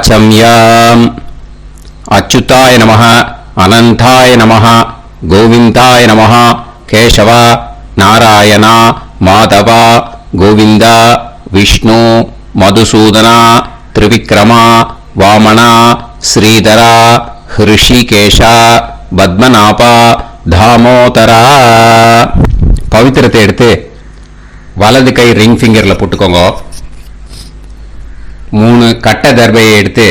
संयाम् अच्युताय नमः अनंताय नमः गोविंदाय नमः केशव नारायण माधव गोविंद विष्णु मधुसूदन त्रिविक्रम वामन श्रीधर ऋषिकेश पद्मनाभ दामोदर पवित्रத்தை எடுத்து வலது கை ரிங் ஃபிங்கர்ல போட்டுக்கோங்க. 3 கட்ட தர்பையை எடுத்து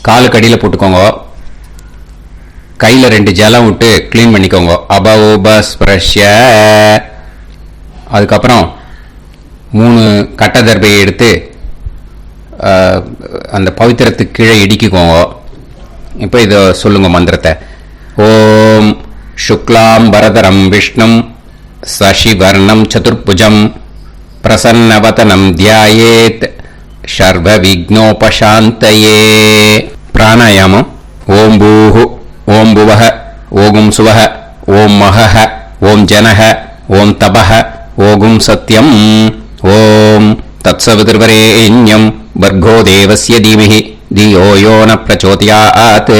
காலு கடியில் போட்டுக்கோங்க. கையில் 2 ஜலம் விட்டு க்ளீன் பண்ணிக்கோங்க. அபோபஸ்பிரஷ்ய. அதுக்கப்புறம் 3 கட்ட தர்பையை எடுத்து அந்த பவித்திரத்துக்கு கீழே இடிக்கிக்கோங்க. இப்போ இதை சொல்லுங்க மந்திரத்தை. ஓம் சுக்லாம் பரதரம் விஷ்ணும் சசிவர்ணம் சதுர்புஜம் பிரசன்னவதனம் தியாயேத் சர்வ விக்னோபசாந்தயே. பிராணாயாமம். ஓம் பூஹு ஓம் புவஹ ஓகும் சுவஹ ஓம் மஹஹ ஓம் ஜனஹ ஓம் தபஹ ஓகும் சத்யம் ஓம் தத்சவிதுர்வரேண்யம் வர்கோ தேவஸ்ய தீமஹி தியோ யோ ந பிரச்சோதயாத்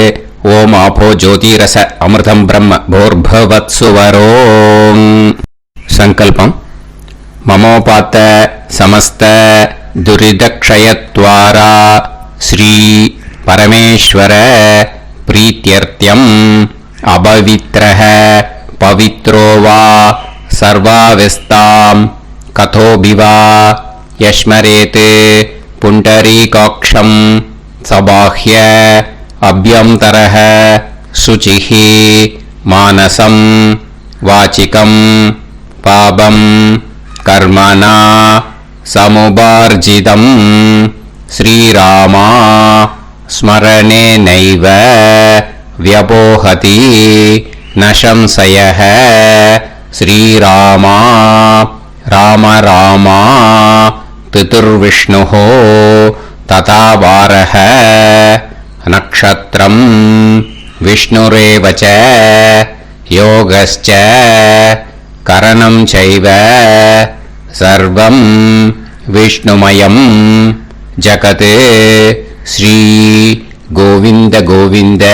ஓம் ஆபோ ஜோதிரச அமிர்தம் பிரம்ம போர்பவத்சுவரோம். சங்கல்பம். மமோபாத்த சமஸ்த துரிதக்ஷயத்வாரா ஸ்ரீ பரமேஸ்வர பிரீத்யர்த்தியம் அபவித்ரஹ பவித்ரோ வா சர்வாவஸ்தாம் கதோபிவா யஸ்மரேத் புண்டரீகாக்ஷம் சபாஹ்ய அப்யந்தரஹ சுசிஹ மானசம் வாசிகம் பாபம் கர்மணா சமுபார்ஜிதம் ஸ்ரீராமா ஸ்மரணேனைவ வ்யபோஹதி நசம்சயஹ ஸ்ரீராமா ராம ராமா பிதுர்விஷ்ணுஹ ததா வாரஹ நக்ஷத்ரம் விஷ்ணுரேவச யோகஸ்ச கரணம் சைவ சர்வம் விஷ்ணுமயம் ஜகத் ஸ்ரீ கோவிந்த கோவிந்த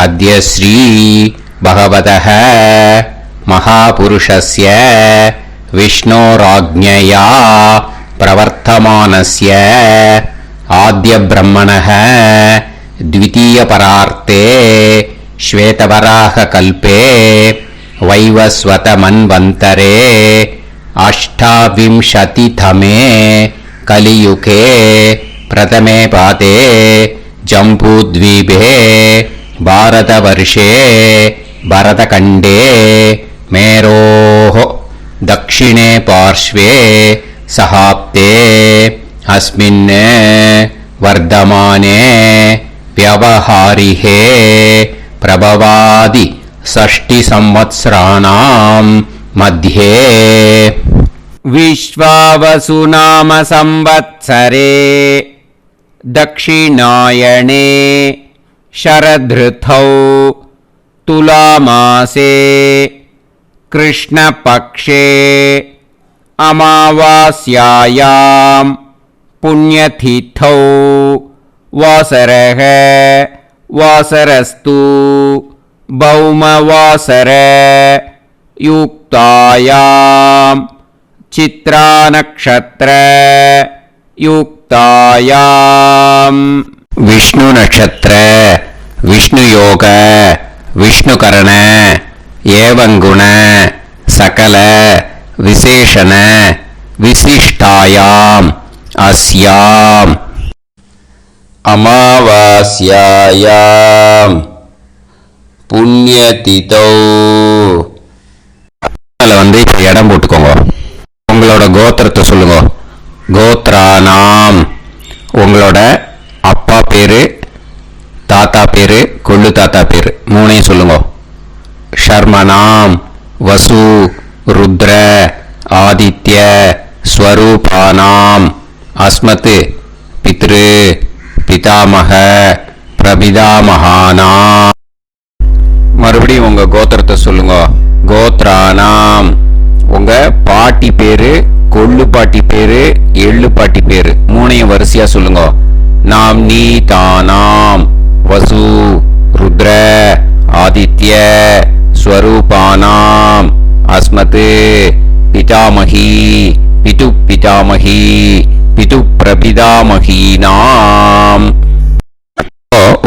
அத்ய ஸ்ரீ பகவதः மகாபுருஷஸ்ய விஷ்ணோராஜ்ஞயா பிரவர்த்தமானஸ்ய ஆத்ய பிரம்மணः द्वितीय परार्ते श्वेतवराह कल्पे वैवस्वत मन्वन्तरे अष्टाविंशतितमे कलियुगे प्रथमे पादे जम्बूद्वीपे भारतवर्षे भरतखण्डे मेरोः दक्षिणे पार्श्वे सहाब्दे अस्मिन् वर्धमाने व्यवहारिहे प्रभवादि 6 संवत्सराणां मध्ये विश्वावसु नाम संवत्सरे दक्षिणायणे शरदृतौ तुलामासे कृष्णपक्षे अमावास्यायां पुण्यतिथौ वासरः वासरस्तु भौमवासर युक्तायां चित्रानक्षत्र युक्तायां विष्णु नक्षत्र विष्णु योग विष्णुकरण एवं गुण सकल विशेषण विशिष्टायाम् अस्याम् अमावास्यायां पुण्यतिथौ வந்து இப்போ இடம் போட்டுக்கோங்க. உங்களோட கோத்திரத்தை சொல்லுங்க. கோத்ரானாம் உங்களோட அப்பா பேரு, தாத்தா பேரு, கொள்ளு தாத்தா பேரு 3ஐயும் சொல்லுங்க. ஷர்மனாம் வசு ருத்ர ஆதித்ய ஸ்வரூபானாம் அஸ்மத் பித்ரு பிதாமக பிரபிதாமகானாம். மறுபடியும் உங்க கோத்திரத்தை சொல்லுங்க. கோத்ரானாம் உங்க பாட்டி பேரு, கொள்ளு பாட்டி பேரு, எள்ளு பாட்டி பேரு 3ஐயும் வரிசையா சொல்லுங்க. नाम्नीतानां वसु रुद्र आदित्य स्वरूपानाम् अस्मत् पितामही पितु पितामही पितु प्रपितामहीनाम्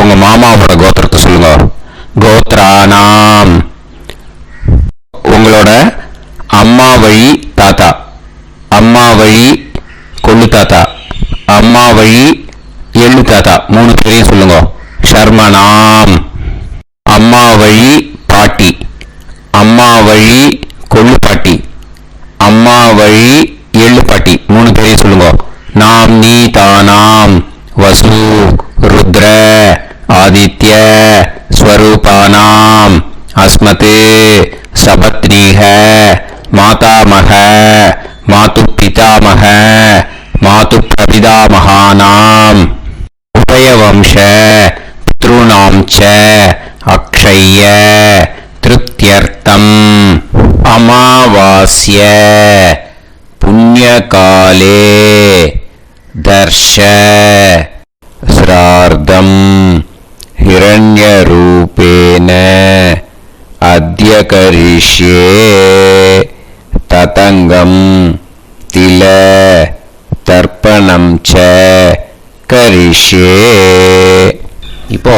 உங்க மாமாவோட கோத்திரத்தை சொல்லுங்க. கோத்ரானாம் உங்களோட அம்மா வழி தாத்தா, அம்மா வழி கொள்ளு தாத்தா, அம்மா வழி எள்ளு தாத்தா, 3 பேரையும் சொல்லுங்க. ஷர்மனாம் அம்மா வழி பாட்டி, அம்மா வழி கொள்ளு பாட்டி, அம்மா வழி எள்ளு பாட்டி, 3 பேரையும் சொல்லுங்க. நாம் நீ தானாம் வசு रुद्र आदित्य स्वरूपानाम् अस्मत् सपत्नीः मातामह मातु पितामह मातु प्रपितामहानाम् उभयवंश पितॄणां च अक्षय्य तृप्त्यर्थम् अमावास्य पुण्यकाले दर्श श्रार्धम् हिरण्यरूपेण अद्य करिष्ये ततङ्गम् तिल तर्पणं च करिष्ये. இப்போ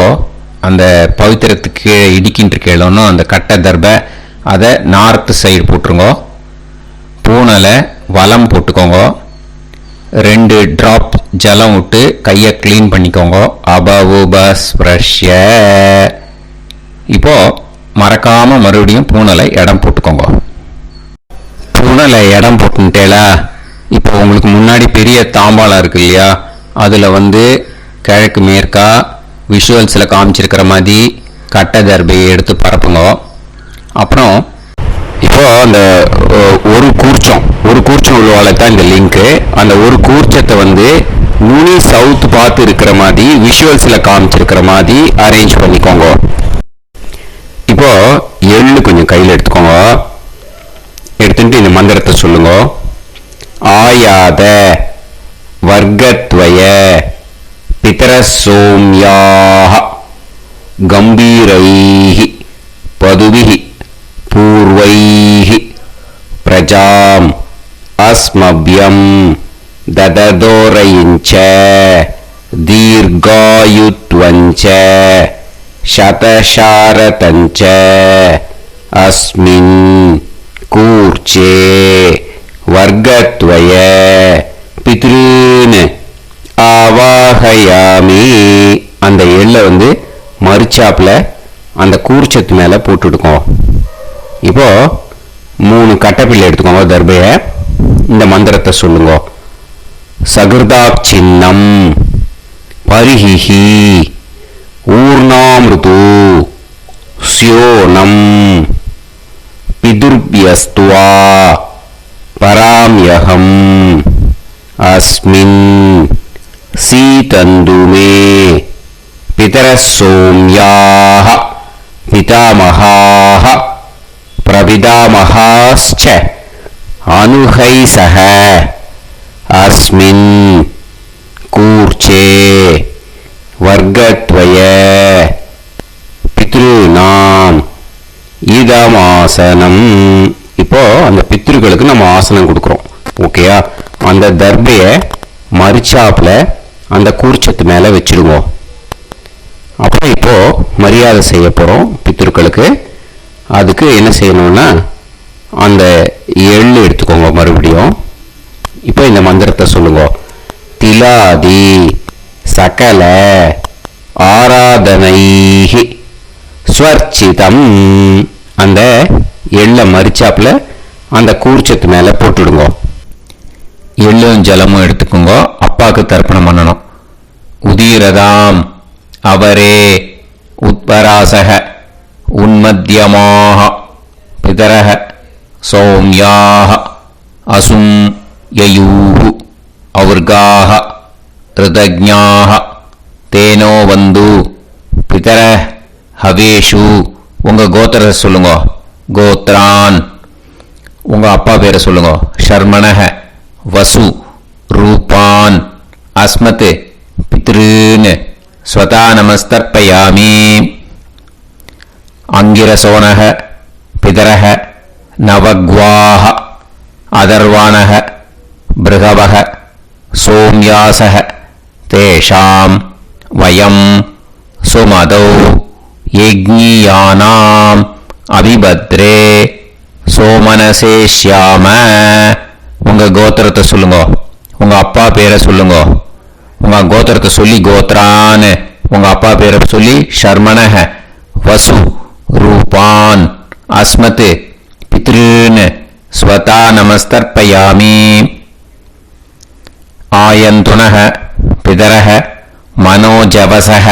அந்த பவித்திரத்துக்கு இடிக்கின்ற கேளோன்னு அந்த கட்டை தர்பை அதை நார்த்து சைடு போட்டுருங்க. பூனலை வலம் போட்டுக்கோங்க. 2 டிராப் ஜலம் விட்டு கையை கிளீன் பண்ணிக்கோங்க. அபவுபஸ்ப்ரஷ்ய. இப்போ மறக்காம மறுபடியும் பூனலை இடம் போட்டுக்கோங்க. பூனலை இடம் போட்டுட்டேலா. இப்போ உங்களுக்கு முன்னாடி பெரிய தாம்பாளம் இருக்கு இல்லையா, அதில் கிழக்கு மேற்கா விஷுவல்ஸில் காமிச்சிருக்கிற மாதிரி கட்டை தர்பையை எடுத்து பரப்புங்க. அப்புறம் இப்போ அந்த ஒரு கூர்ச்சம் உள்ளவால தான் இந்த லிங்க்கு. அந்த ஒரு கூர்ச்சத்தை நுனி சவுத் பார்த்து இருக்கிற மாதிரி விஷுவல்ஸில் காமிச்சிருக்கிற மாதிரி அரேஞ்ச் பண்ணிக்கோங்க. இப்போ எள்ளு கொஞ்சம் கையில் எடுத்துக்கோங்க. எடுத்துட்டு இந்த மந்திரத்தை சொல்லுங்க. ஆயாத வர்க்கத்வய பிதரசோம்யாக கம்பீரைஹி பதுவிஹி பூர்வைஹி பிரஜாம் அஸ்மப்யம் தததோரயிஞ்ச தீர்காயுத்வஞ்ச சதசாரதஞ்ச அஸ்மின் கூர்ச்சே வர்க்கத்வய பித்ருன்னு ஆவாஹயாமி. அந்த எள்ளை மறுச்சாப்பில் அந்த கூர்ச்சத்து மேலே போட்டுடுக்கோம். இப்போ 3 கட்டைப்பிள்ளை எடுத்துக்கோங்க. தர்பைய இந்த மந்திரத்தை சொல்லுங்க. சகிருதாக் சின்னம் பரிஹிஹி ஊர்ணாமிருது ஸ்யோனம் பிதுர்பியஸ்துவா பராம்யகம் அஸ்மின் சீதந்துமே பிதரசோம்யாக பிதாமகாः பிரபிதாமகாश्च அனுஹைசஹ அஸ்மின் கூர்ச்சே வர்க்கத்வய பித்ருநாம் இதமாசனம். இப்போ அந்த பித்ருக்களுக்கு நம்ம ஆசனம் கொடுக்குறோம். ஓகேயா? அந்த தர்பையை மறுச்சாப்பில் அந்த கூர்ச்சத்து மேலே வச்சிடுவோம். அப்புறம் இப்போ மரியாதை செய்ய போகிறோம் பித்ருக்களுக்கு. அதுக்கு என்ன செய்யணும்னா அந்த எள்ளு எடுத்துக்கோங்க. மறுபடியும் இப்போ இந்த மந்திரத்தை சொல்லுங்க. திலாதி சகல ஆராதனைஹி ஸ்வர்ச்சிதம். அந்த எள்ளை மரிச்சாப்பில் அந்த கூர்ச்சத்து மேலே போட்டுடுங்க. எள்ளும் ஜலமும் எடுத்துக்கோங்க. அப்பாவுக்கு தர்ப்பணம் பண்ணணும். உதீரதாம் அவரே உத்பராசக உன்மத்தியமாக பிதரக சௌம்யாக அசும் யயூஹு அவர்காக ரிதஜ்ஞாக தேனோ வந்து பிதர ஹவேஷு. உங்கள் கோத்திரத்தை சொல்லுங்க. கோத்ரான். உங்கள் அப்பா பேரை சொல்லுங்க. ஷர்மணக வசு ரூபான் அஸ்மத் पितॄन् स्वता नमस्तर्पयामि अंगिरसोनः पितरः नवग्वाः अदर्वाणः बृहवः सोम्यासः तेषां वयं सुमदौ यज्ञियानाम् अभिभद्रे सोमनसे श्याम உங்க கோத்திரத்தை சொல்லுங்க உங்க அப்பா பேரை சொல்லுங்க உங்க கோத்திரத்தை சொல்லி கோத்ரான் உங்க அப்பா பேரை சொல்லி ஷர்மணஹ வசு ரூபான் அஸ்மத் பித்ருன் ஸ்வதா நமஸ்தர்ப்பயாமி आयन्तुनः पितरः मनोजवसः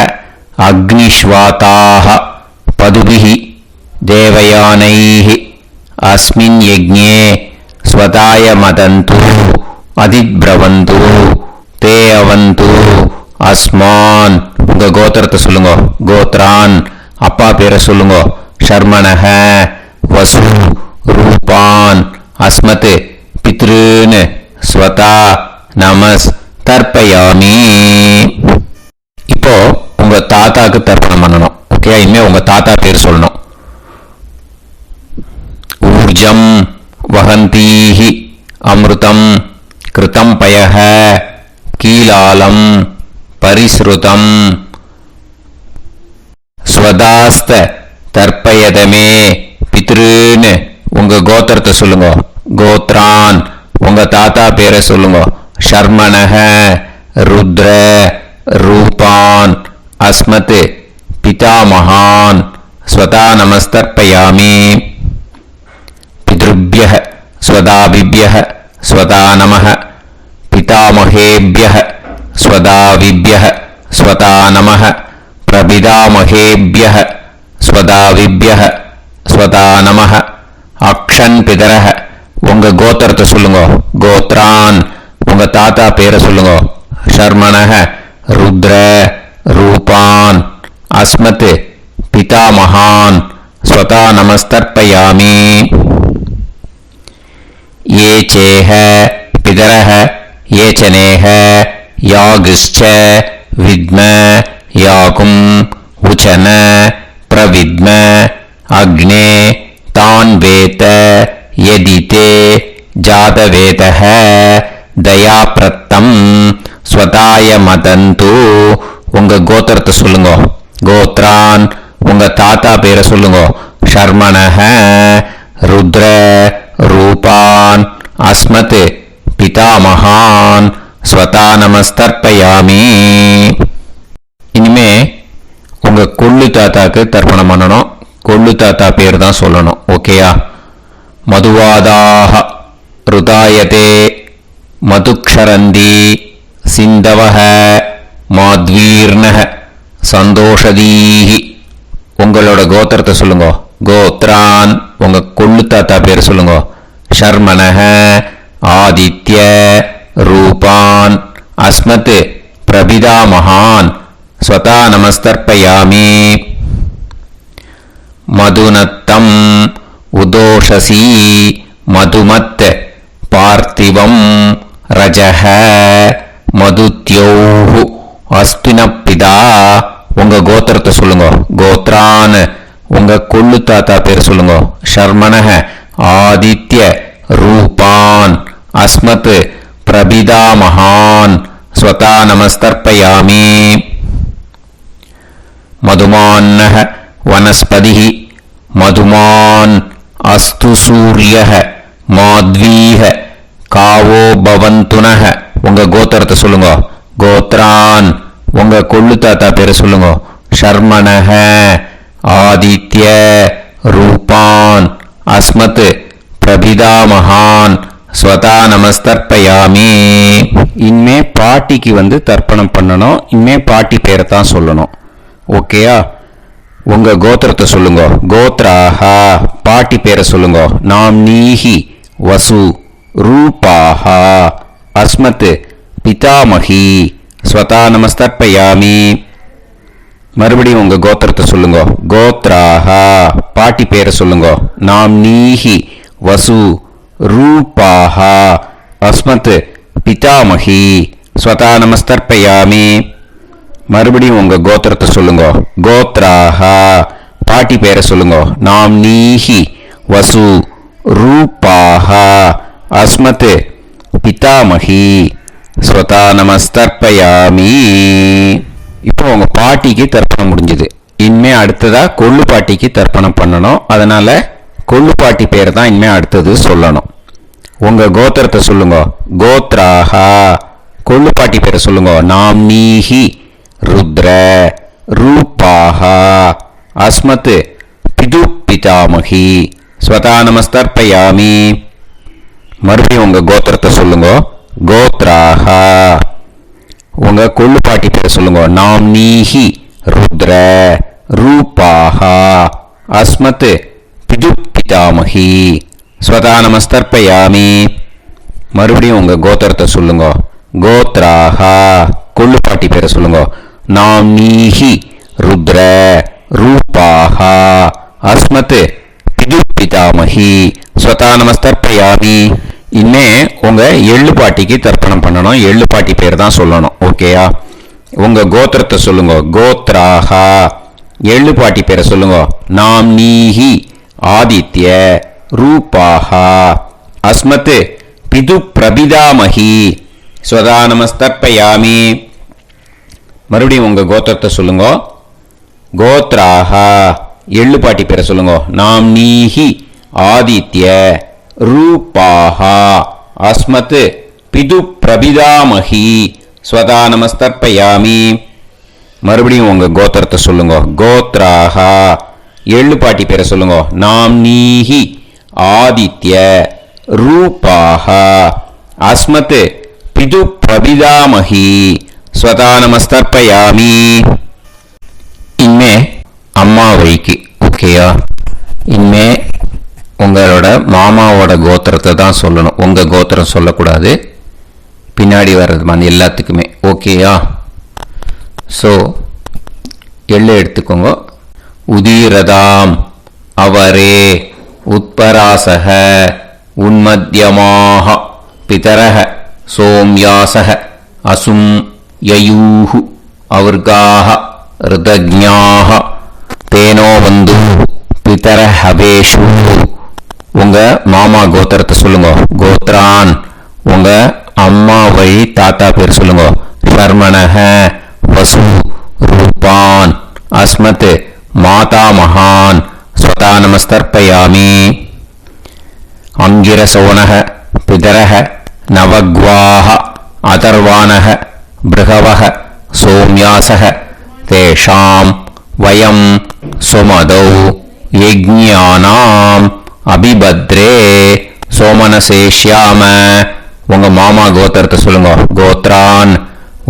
अग्निश्वाताः पदुभिः देवयानैः अस्मिन् यज्ञे स्वताय मदन्तु अधिब्रवन्तु ते अवन्तु अस्मान् उंग गोत्रத்தை சொல்லுங்க கோத்ரான் அப்பா பேரை சொல்லுங்க ஷர்மணஹ வசு ரூபான் அஸ்மத் பித்ருன் ஸ்வதா நமஸ் தர்ப்பயாமி இப்போ உங்க தாத்தாக்கு தர்ப்பணம் பண்ணணும் ஓகே இனிமே உங்க தாத்தா பேர் சொல்லணும் ஊர்ஜம் வஹந்தீஹி அமிர்தம் கிருதம் பயஹ கீலாலம் பரிஸ்ருதம் ஸ்வதாஸ்த தர்ப்பயதமே பித்ருன்னு உங்க கோத்திரத்தை சொல்லுங்க கோத்ரான் உங்க தாத்தா பேரை சொல்லுங்க शर्मणः रुद्र रूपान् अस्मत् पितामहान् स्वता नमस्तर्पयामि पितृभ्यः स्वदाभिभ्यः स्वता नमः पितामहेभ्यः स्वदाविभ्यः स्वता नमः प्रपितामहेभ्यः स्वदाविभ्यः स्वता नमः अक्षन् पितरः உங்க கோத்திரத்தை சொல்லுங்க கோத்ரான் உங்க தாத்தா பேரை சொல்லுங்க ஷர்மணஹ ருத்ர ரூபான் அஸ்மத் பிதாமகான் ஸ்வதா நமஸ்தர்ப்பயாமி ये चेह पितरः ये चनेह यागश्च विद्म याकुं उचन प्रविद्म अग्ने तान् वेत यदिते जातवेतः दयाप्रत्तम स्वताय मदन्तु உங்க கோத்திரத்தை சொல்லுங்க கோத்ரான் உங்க தாத்தா பேரை சொல்லுங்க ஷர்மணஹ ருத்ர ரூபான் அஸ்மத் பிதாமகான் ஸ்வதா நமஸ்தர்ப்பயாமி இனிமே உங்க கொள்ளு தாத்தாக்கு தர்ப்பணம் பண்ணணும் கொள்ளு தாத்தா பேர் தான் சொல்லணும் ஓகேயா மதுவாதாக ருதாயதே மதுக்ஷரந்தி சிந்தவஹ மாத்வீர்ணஹ சந்தோஷதீஹி உங்களோட கோத்திரத்தை சொல்லுங்க கோத்ரான் உங்க கொள்ளு தாத்தா பேர் சொல்லுங்க ஷர்மணஹ ஆதித்ய ரூபான் அஸ்மத் பிரபிதாமகான் ஸ்வதா நமஸ்தர்ப்பயாமி மதுநத்தம் உதோஷசி மதுமத் பார்த்திவம் ரஜஹ மதுத்யோஹு அஸ்தினப்பிதா உங்க கோத்திரத்தை சொல்லுங்க கோத்ரான் உங்க கொள்ளு தாத்தா பேர் சொல்லுங்க ஷர்மணஹ ஆதித்ய ரூபான் அஸ்மத் பிரபிதாமகான் ஸ்வதா நமஸ்தர்ப்பயாமி மதுமான்னஹ வனஸ்பதிஹ மதுமான் அஸ்து சூரியஹ மாத்வீஹ காவோ பவந்துனஹ உங்க கோத்திரத்தை சொல்லுங்க கோத்ரான் உங்க கொள்ளு தாத்தா பேரை சொல்லுங்க ஷர்மணஹ ஆதித்ய ரூபான் அஸ்மத் பிரபிதாமகான் ஸ்வதா நமஸ்தர்ப்பயாமி இனிமே பாட்டிக்கு தர்ப்பணம் பண்ணணும் இனிமே பாட்டி பேரை தான் சொல்லணும் ஓகேயா உங்க கோத்திரத்தை சொல்லுங்க கோத்ராஹா பாட்டி பேரை சொல்லுங்க நாம் நீஹி வசு ரூபாஹா அஸ்மத் பிதாமகி ஸ்வதா நமஸ்தர்ப்பயாமி மறுபடியும் உங்க கோத்திரத்தை சொல்லுங்க கோத்ராஹா பாட்டி பேரை சொல்லுங்க நாம் நீஹி வசு ரூபாஹா அஸ்மத் பிதாமகி ஸ்வதா நமஸ்தர்ப்பயாமி மறுபடியும் உங்க கோத்திரத்தை சொல்லுங்க. கோத்ராஹா. பாட்டி பேரை சொல்லுங்க. நாம் நீஹி வசு ரூபாஹா அஸ்மத் பிதாமகி ஸ்வதா நமஸ்தர்ப்பயாமி. இப்போ உங்க பாட்டிக்கு தர்ப்பணம் முடிஞ்சது. இனிமே அடுத்ததா கொள்ளு பாட்டிக்கு தர்ப்பணம் பண்ணணும். அதனால கொள்ளு பாட்டி பேர் தான் இனிமே அடுத்தது சொல்லணும். உங்க கோத்திரத்தை சொல்லுங்க. கோத்ராஹா. கொள்ளு பாட்டி பேரை சொல்லுங்க. நாம் நீஹி ருத்ர ரூபாஹா அஸ்மத் பிது பிதாமகி ஸ்வதா நமஸ்தர்ப்பயாமி. மறுபடியும் உங்க கோத்திரத்தை சொல்லுங்க. கோத்ராஹா. உங்க கொள்ளு பாட்டி பேரை சொல்லுங்க. நாம் நீஹி ருத்ர ரூபாஹா அஸ்மத் பிது பிதாமகி ஸ்வதா நமஸ்தர்ப்பயாமி. மறுபடியும் உங்க கோத்திரத்தை சொல்லுங்க. கோத்ராஹா. கொள்ளு பாட்டி பேரை சொல்லுங்க. நாம் நீஹி ருத்ர ரூபாஹா அஸ்மத் பிது பிதாமகி ஸ்வதா நமஸ்தர்ப்பயாமி. இனிமே உங்க எள்ளு பாட்டிக்கு தர்ப்பணம் பண்ணணும். எள்ளு பாட்டி பேர் தான் சொல்லணும். ஓகேயா? உங்க கோத்திரத்தை சொல்லுங்க. கோத்ராஹா. எள்ளு பாட்டி பேரை சொல்லுங்க. நாம் நீஹி ஆதித்ய ரூபாஹா அஸ்மத் பிது பிரபிதாமகி ஸ்வதா நமஸ்தர்ப்பயாமி. மறுபடியும் உங்க கோத்திரத்தை சொல்லுங்க. கோத்ராஹா. எள்ளு பாட்டி பேரை சொல்லுங்க. நாம் நீஹி ஆதித்ய ரூபாஹா அஸ்மத் பிது பிரபிதாமகி ஸ்வதா நமஸ்தர்ப்பயாமி. மறுபடியும் உங்க கோத்திரத்தை சொல்லுங்க. கோத்ராஹா. எள்ளு பாட்டி பேரை சொல்லுங்க. நாம் நீஹி ஆதித்ய ரூபாஹா அஸ்மத் பிது பிரபிதாமகி ஸ்வதா நமஸ்தர்ப்பயாமி. இனிமே அம்மா வழிக்கு. ஓகேயா? இனிமே உங்களோட மாமாவோட கோத்திரத்தை தான் சொல்லணும். உங்க கோத்திரம் சொல்லக்கூடாது. பின்னாடி வர்றது எல்லாத்துக்குமே. ஓகேயா? ஸோ எள்ளு எடுத்துக்கோங்க. உதீரதாம் அவரே உத்பராசக உன்மத்யமாக பிதரக சோம்யாசக அசும் யயூஹு அவர்காக ருதஜ்ஞாக தேனோ வந்து பிதர ஹவேஷு. உங்க மாமா கோத்திரத்தை சொல்லுங்க. கோத்ரான். உங்க அம்மா வழி தாத்தா பேர் சொல்லுங்க. சர்மணஹ வசு ரூபான் அஸ்மத் மாதா மகான் ஸ்வதா நமஸ்தர்ப்பயாமி. அங்கிரசோனஹ பிதரஹ நவக்வாஹ அதர்வாணஹ பிருகவஹ சோம்யாசஹ தேஷாம் வயம் சுமதௌ யஜ்ஞானாம் அபிபத்ரே சோமனசேஷ்யாம. உங்க மாமா கோத்திரத்தை சொல்லுங்க. கோத்ரான்.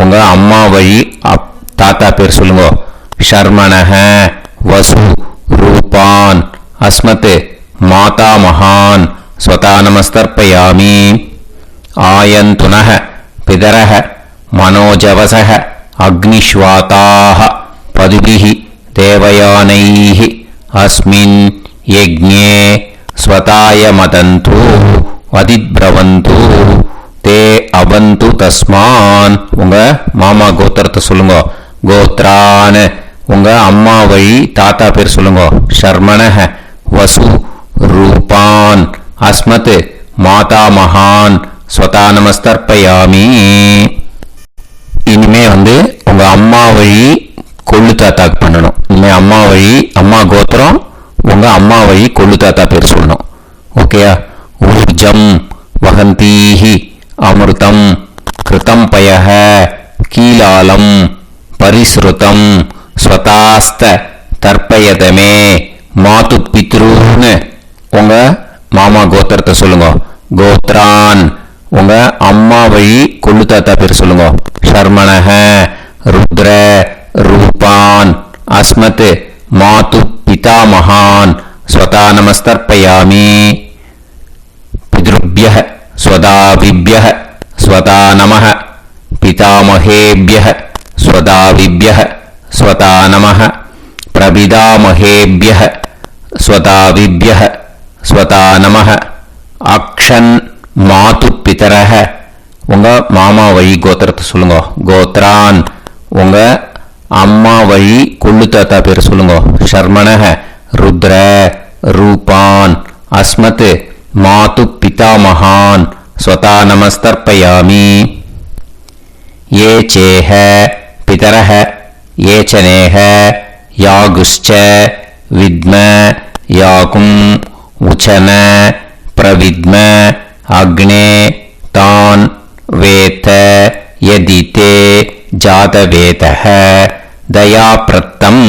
உங்க அம்மா வழி தாத்தா பேர் சொல்லுங்க. ஷர்மணஹ வசு ரூபான் அஸ்மத் மாதா மகான் ஸ்வதா நமஸ்தர்ப்பயாமி. ஆயந்துனஹ பிதரஹ மனோஜவசஹ அக்னிஷ்வாதாஹ பதுபிஹி தேவயானைஹி அஸ்மின் யஜ்ஞே ஸ்வதாய மதந்து அதிப்ரவந்து தே அவந்து தஸ்மான். உங்க மாமா கோத்திரத்தை சொல்லுங்க. கோத்ரான். உங்க அம்மா வழி தாத்தா பேர் சொல்லுங்க. ஷர்மணஹ வசு ரூபான் அஸ்மத் மாதா மகான் ஸ்வதா நமஸ்தர்ப்பயாமி. இனிமே உங்க அம்மா வழி கொள்ளு தாத்தாக்கு பண்ணணும். இனிமே அம்மா வழி அம்மா கோத்திரம் உங்க அம்மா வழி கொள்ளு தாத்தா பேர் சொல்லணும். ஓகேயா? ஊர்ஜம் வகந்தீஹி அமிர்தம் கிருதம் பயஹ கீலாலம் பரிஸ்ருதம் ஸ்வதாஸ்த தர்ப்பயதமே மாது பித்ருன்னு. உங்க மாமா கோத்திரத்தை சொல்லுங்க. கோத்ரான். உங்க அம்மா வழி கொள்ளு தாத்தா பேர் சொல்லுங்க. ஷர்மணஹ ருத்ர ரூபான் அஸ்மத் மாது பிதாமகான் ஸ்வதா நமஸ்தர்ப்பயாமி. பித்ருப்யஹ ஸ்வதாவிப்யஹ ஸ்வதா நமஹ பிதாமகேப்யஹ ஸ்வதாவிப்யஹ ஸ்வதா நமஹ பிரபிதாமகேப்யஹ ஸ்வதாவிப்யஹ ஸ்வதா நமஹ. அக்ஷன் மாது பிதரஹ. உங்க மாமா வழி கோத்திரத்தை சொல்லுங்க. கோத்ரான். உங்க அம்மா வழி கொள்ளு தாத்தா பேர் சொல்லுங்க. ஷர்மணஹ ருத்ர ரூபான் அஸ்மத் மாது பிதாமகான் ஸ்வதா நமஸ்தர்ப்பயாமி. ये चेह पितरः ये च नेह यागुश्च विद्म याकुम् उचन प्रविद्म अग्ने तान् वेत यदिते जातवेतः दयाप्रत्तम्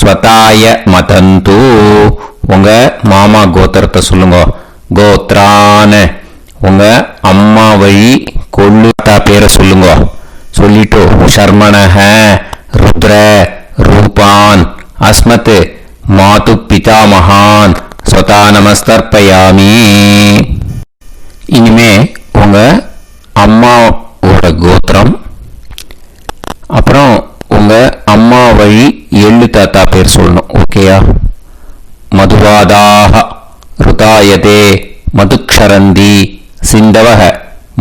स्वताय मतन्तु. உங்க மாமா கோத்திரத்தை சொல்லுங்க. கோத்ரான் உங்க அம்மா வழி கொள்ளு தாத்தா பேரை சொல்லுங்க. சொல்லிட்டு ஷர்மணஹ ருத்ர ரூபான் அஸ்மத் மாது பிதாமகான் ஸ்வதா நமஸ்தர்ப்பயாமி. இனிமே உங்க அம்மாவோட கோத்திரம், அப்புறம் உங்க அம்மா வழி எள்ளு தாத்தா பேர் சொல்லணும். ஓகேயா? மதுவாதாக ருதாயதே மதுக்ஷரந்தி சிந்தவஹ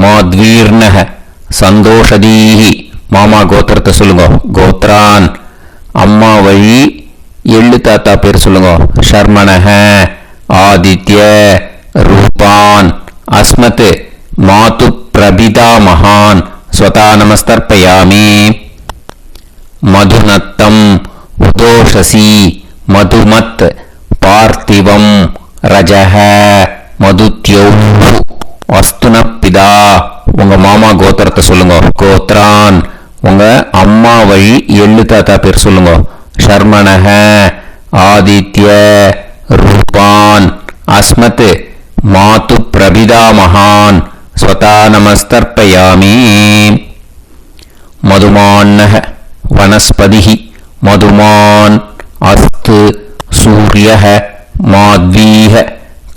மாத்வீர்ணஹ சந்தோஷதீஹி. மாமா கோத்திரத்தை சொல்லுங்க. கோத்ரான் அம்மா வழி எள்ளு தாத்தா பேர் சொல்லுங்க. ஷர்மணஹ ஆதித்ய ரூபான் அஸ்மத் மாது பிரபிதா மகான் ஸ்வதா நமஸ்தர்ப்பயாமி. மதுநத்தம் உதோஷசி மதுமத் பார்த்திவம் ரஜஹ மதுத்யௌ அஸ்துனப்பிதா. உங்க மாமா கோத்திரத்தை சொல்லுங்க. கோத்ரான் உங்க அம்மா வழி எள்ளு தாத்தா பேர் சொல்லுங்க. ஷர்மணஹ ஆதித்ய ரூபான் அஸ்மத் மாது பிரபிதா மகான் ஸ்வதா நமஸ்தர்ப்பயாமி. மதுமான்னஹ வனஸ்பதிஹி மதுமான் அஸ்து சூரியஹ மாத்வீஹ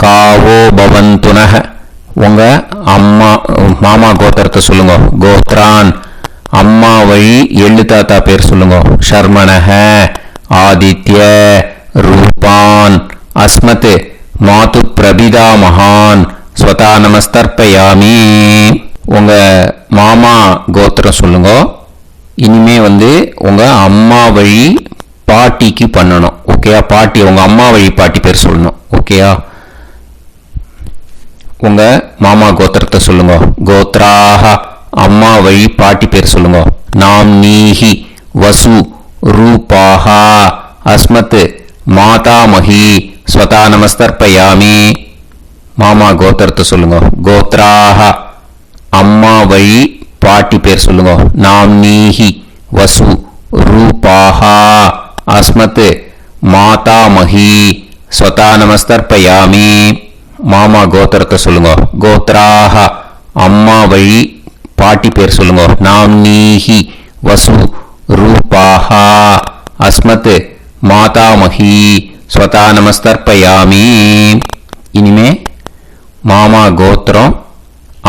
காவோ பவந்துனஹ. உங்க அம்மா மாமா கோத்திரத்தை சொல்லுங்க. கோத்ரான் அம்மா வழி எள்ளு தாத்தா பேர் சொல்லுங்க. ஷர்மணஹ ஆதித்ய ரூபான் அஸ்மத் மாது பிரபிதா மகான் ஸ்வதா நமஸ்தர்ப்பயாமி. உங்க மாமா கோத்திரம் சொல்லுங்க. இனிமே உங்க அம்மா வழி பாட்டிக்கு பண்ணணும். ஓகேயா? பாட்டி உங்க அம்மா வழி பாட்டி பேர் சொல்லணும். ஓகேயா? உங்க மாமா கோத்திரத்தை சொல்லுங்க. கோத்ராஹ அம்மா வழி பாட்டி பேர் சொல்லுங்க. நாம் நீஹி வசு ரூபாஹா அஸ்மத் மாதாமஹி ஸ்வதா நமஸ்தர்ப்பயாமி. மாமா கோத்திரத்தை சொல்லுங்க. கோத்ராஹ அம்மா வழி பாட்டி பேர் சொல்லுங்க. நாம் நீஹி வசு ரூபாஹா அஸ்மத் மாதாமஹி ஸ்வதா நமஸ்தர்ப்பயாமி. மாமா கோத்திரத்தை சொல்லுங்க. கோத்ராஹ அம்மா வழி பாட்டி பேர் சொல்லுங்க. நாம் நீஹி வசு ரூபாஹா அஸ்மத் மாதாமஹி ஸ்வதா நமஸ்தர்ப்பயாமி. இனிமே மாமா கோத்திரம்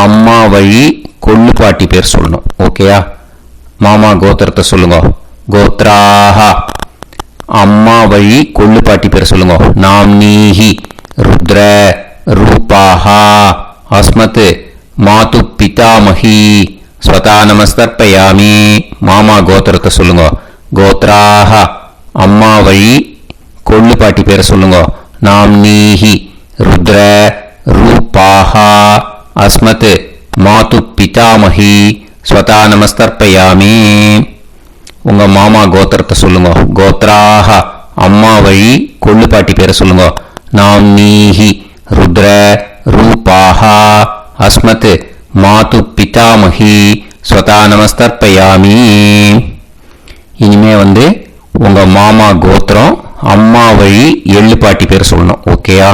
அம்மா வழி கொள்ளு பாட்டி பேர் சொல்லணும். ஓகேயா? மாமா கோத்திரத்தை சொல்லுங்க. கோத்ராஹ அம்மா வழி கொள்ளு பாட்டி பேர் சொல்லுங்க. நாம் நீஹி ருத்ர ரூபாஹா அஸ்மத் மாது பிதாமஹி ஸ்வதா நமஸ்தர்ப்பயாமி. மாமா கோத்திரத்தை சொல்லுங்க. கோத்ராஹ அம்மா வழி கொள்ளு பாட்டி பேர் சொல்லுங்க. நாம் நீஹி ருத்ர ரூபாஹா அஸ்மத் மாது பிதாமஹி ஸ்வதா நமஸ்தர்ப்பயாமி. உங்க மாமா கோத்திரத்தை சொல்லுங்க. கோத்ராஹ அம்மா வழி கொள்ளு பாட்டி பேரை சொல்லுங்க. நாம் நீஹி ருத்ர ரூபாஹா அஸ்மத் மாது பிதாமஹி ஸ்வதா நமஸ்தர்ப்பயாமி. இனிமே உங்க மாமா கோத்திரம் அம்மா வழி எள்ளு பாட்டி பேர் சொல்லணும். ஓகேயா?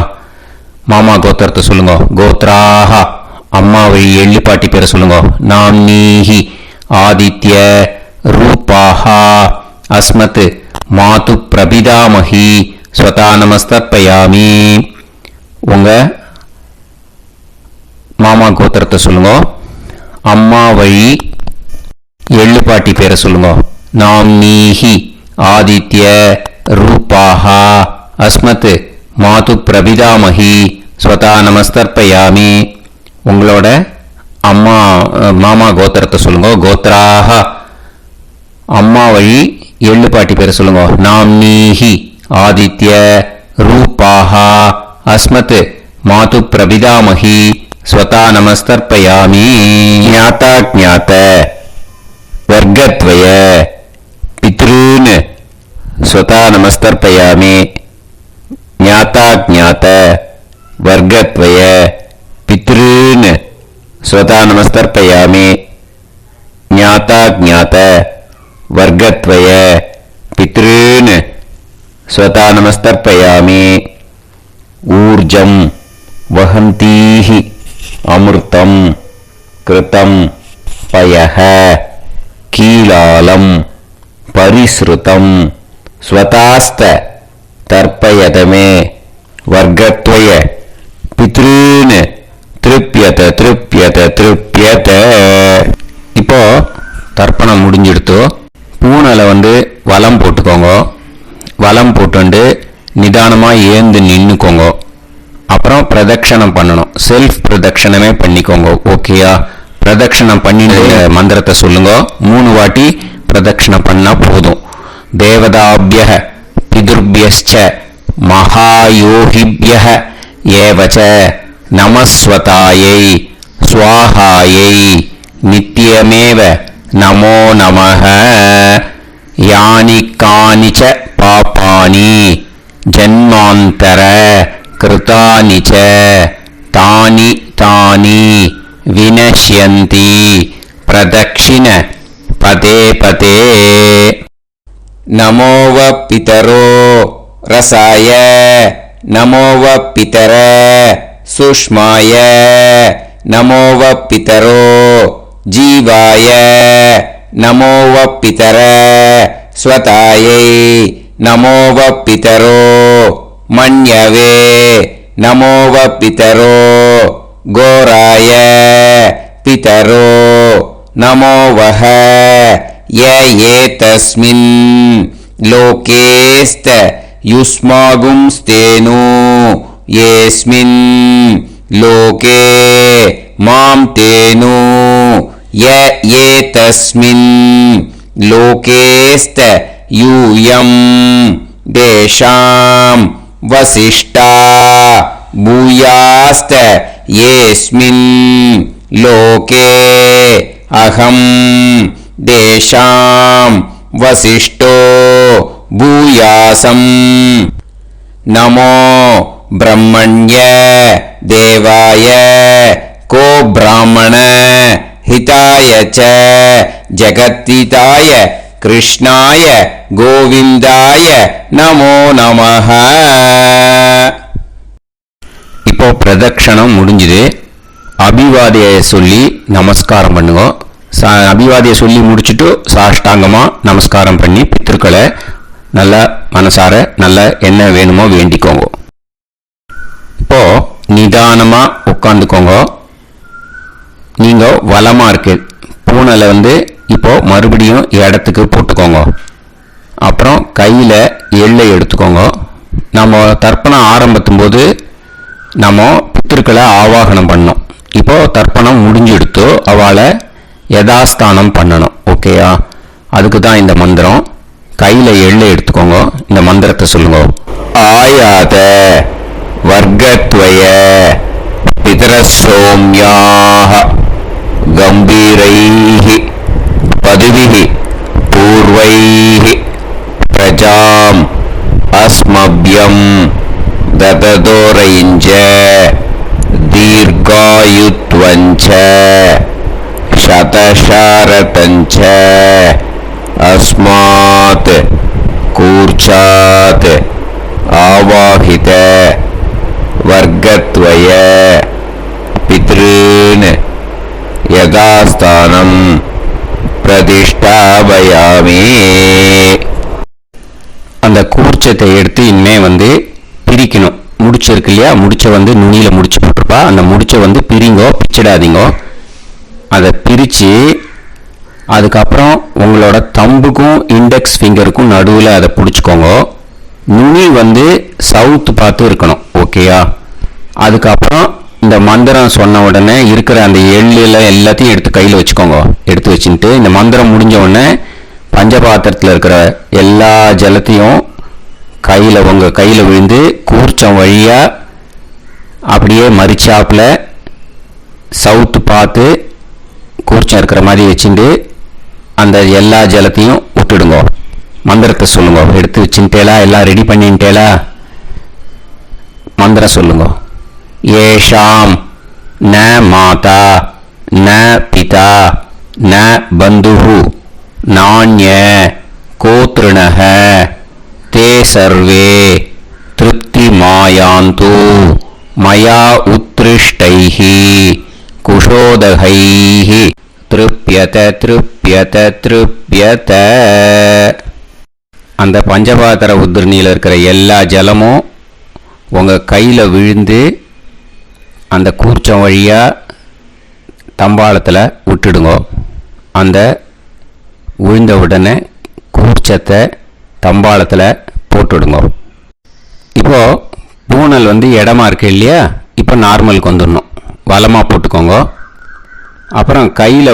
மாமா கோத்திரத்தை சொல்லுங்க. கோத்ராஹ அம்மா வழி எள்ளு பாட்டி பேரை சொல்லுங்க. நாம் நீஹி ஆதித்ய ரூபாஹா அஸ்மத் மாது பிரபிதாமஹி ஸ்வதா நமஸ்தர்ப்பயாமி. உங்க மாமா கோத்திரத்தை சொல்லுங்க. அம்மா வழி எள்ளு பாட்டி பேரை சொல்லுங்க. நாம் நீஹி ஆதித்ய ரூபாஹா அஸ்மத் மாது பிரபிதாமஹி ஸ்வதா நமஸ்தர்ப்பயாமி. உங்களோட மாமா கோத்திரத்தை சொல்லுங்க. கோத்ராஹ அம்மா வழி எள்ளு பாட்டி பேரை சொல்லுங்க. நாம்னீஹி ஆதித்ய ரூபாஹா அஸ்மத் மாது பிரபிதாமஹி ஸ்வதா நமஸ்தர்ப்பயாமி. ஞாதா ஞாத வர்க்கத்வய பித்ருன் ஸ்வதா நமஸ்தர்ப்பயாமி. ஞாதா ஞாத வர்க்கத்வய பித்ருன் ஸ்வதா நமஸ்தர்ப்பயாமி. ஞாதா ஞாத வர்க்கத்வய பித்ருன் ஸ்வதா நமஸ்தர்ப்பயாமி. ஊர்ஜம் வஹந்தீஹி அமிர்தம் கிருதம் பயஹ கீலாலம் பரிஸ்ருதம் ஸ்வதாஸ்த தர்ப்பயதமே வர்க்கத்வய பித்ருன் திருப்யத திருப்யத திருப்யத. இப்போ தர்ப்பணம் முடிஞ்சிடுத்து. பூனலை வலம் போட்டுக்கோங்க. வலம் போட்டு நிதானமாக ஏந்து நின்றுக்கோங்க. அப்புறம் பிரதட்சணம் பண்ணணும். செல்ஃப் பிரதட்சணமே பண்ணிக்கோங்க. ஓகேயா? பிரதட்சணம் பண்ணிட்டு மந்திரத்தை சொல்லுங்க. 3 வாட்டி பிரதட்சணம் பண்ணா போதும். தேவதாபிய பிதுர்பியஸ்ச மகாயோகிபிய ஏவச நமஸ்வதாயை ஸ்வாஹாயை நித்யமேவ நமோ நமஹ. யானி கானிச்ச பாபானி ஜன்மாந்தர கிருதானிச்ச தானி தானி வினஷ்யந்தி பிரதக்ஷிண பதே பதே. நமோவ பிதரோ ரசாய நமோவ பிதர சுஷ்மாய நமோவ பிதரோ ஜீவாய நமோவ பிதர ஸ்வதாயை நமோவ பிதரோ மன்யவே நமோவ பிதரோ கோராய பிதரோ நமோவஹ. ய ஏதஸ்மின் லோகேஸ்த யுஸ்மாகும்ஸ்தேனு ஏஸ்மின் லோகே மாம் தேனு. ய ஏதஸ்மின் லோகேஸ்த யூயம் தேஷாம் வசிஷ்டா பூயாஸ்த ஏஸ்மின் லோகே அகம் தேஷாம் வசிஷ்டோ பூயாசம். நமோ பிரம்மண்ய தேவாய கோ பிராமண ஹிதாய ச ஜகத்ஹிதாய கிருஷ்ணாய கோவிந்தாய நமோ நமஹ. இப்போ பிரதட்சணம் முடிஞ்சுது. அபிவாதியை சொல்லி நமஸ்காரம் பண்ணுங்க. அபிவாதியை சொல்லி முடிச்சுட்டு சாஷ்டாங்கமா நமஸ்காரம் பண்ணி பித்ருக்களை நல்ல மனசார நல்ல என்ன வேணுமோ வேண்டிக்கோங்க. இப்போ நிதானமா உட்காந்துக்கோங்க. நீங்க வலமா இருக்கு பூனலை இப்போ மறுபடியும் இடத்துக்கு போட்டுக்கோங்க. அப்புறம் கையில எள்ளை எடுத்துக்கோங்க. நம்ம தர்ப்பணம் ஆரம்பிக்கும் போது நம்ம பித்ருக்களை ஆவாகனம் பண்ணோம். இப்போ தர்ப்பணம் முடிஞ்செடுத்து அவளை யதாஸ்தானம் பண்ணணும். ஓகேயா? அதுக்கு தான் இந்த மந்திரம். கையில எள்ளை எடுத்துக்கோங்க. இந்த மந்திரத்தை சொல்லுங்க. ஆயாத வர்க்கத்வய பிதரசோம்யாஹ கம்பீரைஹி பதுவிஹி பூர்வைஹி பிரஜாம் அஸ்மப்யம் தததோரைஞ்ச தீர்காயுத்வஞ்ச சதசாரதஞ்ச அஸ்மாத் கூர்ச்சாத் ஆவாஹித வர்க்கத்வய பித்ருன் யதாஸ்தானம் பிரதிஷ்டாபயாமி. அந்த கூர்ச்சத்தை எடுத்து இனிமே பிரிக்கணும். முடிச்சு இருக்கு இல்லையா? முடிச்ச நுனியில முடிச்சு போட்டிருப்பா. அந்த முடிச்ச பிரிங்கோ, பிச்சிடாதீங்கோ. அதை பிரித்து அதுக்கப்புறம் உங்களோட தம்புக்கும் இண்டெக்ஸ் ஃபிங்கருக்கும் நடுவில் அதை பிடிச்சிக்கோங்க. நுனி சவுத்து பார்த்து இருக்கணும். ஓகேயா? அதுக்கப்புறம் இந்த மந்திரம் சொன்ன உடனே இருக்கிற அந்த எள்ளில் எல்லாத்தையும் எடுத்து கையில் வச்சுக்கோங்க. எடுத்து வச்சுட்டு இந்த மந்திரம் முடிஞ்ச உடனே பஞ்சபாத்திரத்தில் இருக்கிற எல்லா ஜலத்தையும் உங்கள் கையில் விழுந்து கூர்ச்சம் வழியாக அப்படியே மறிச்சாப்பில் சவுத்து பார்த்து கூர்ச்சம் இருக்கிற மாதிரி வச்சுட்டு அந்த எல்லா ஜலத்தையும் விட்டுடுங்க. மந்திரத்தை சொல்லுங்க. எடுத்து வச்சுட்டேலா? எல்லாம் ரெடி பண்ணிட்டேலா? மந்திரம் சொல்லுங்க. ஏஷாம் ந மாதா ந பிதா ந பந்துஹு நாண்ய கோத்ருணஹ தே சர்வே திருப்தி மாயாந்து மயா உத்ருஷ்டைஹி குஷோதகைஹி திருப்யத திருப்யத திருப்யத. அந்த பஞ்சபாத்திர உதிரணியில் இருக்கிற எல்லா ஜலமும் உங்கள் கையில் விழுந்து அந்த கூர்ச்சம் வழியாக தம்பாளத்தில் விட்டுடுங்க. அந்த விழுந்த உடனே கூர்ச்சத்தை தம்பாளத்தில் போட்டுடுங்க. இப்போது பூனல் இடமா இருக்கு இல்லையா? இப்போ நார்மலுக்கு வந்துடணும். வலமாக போட்டுக்கோங்க. அப்புறம் கையில்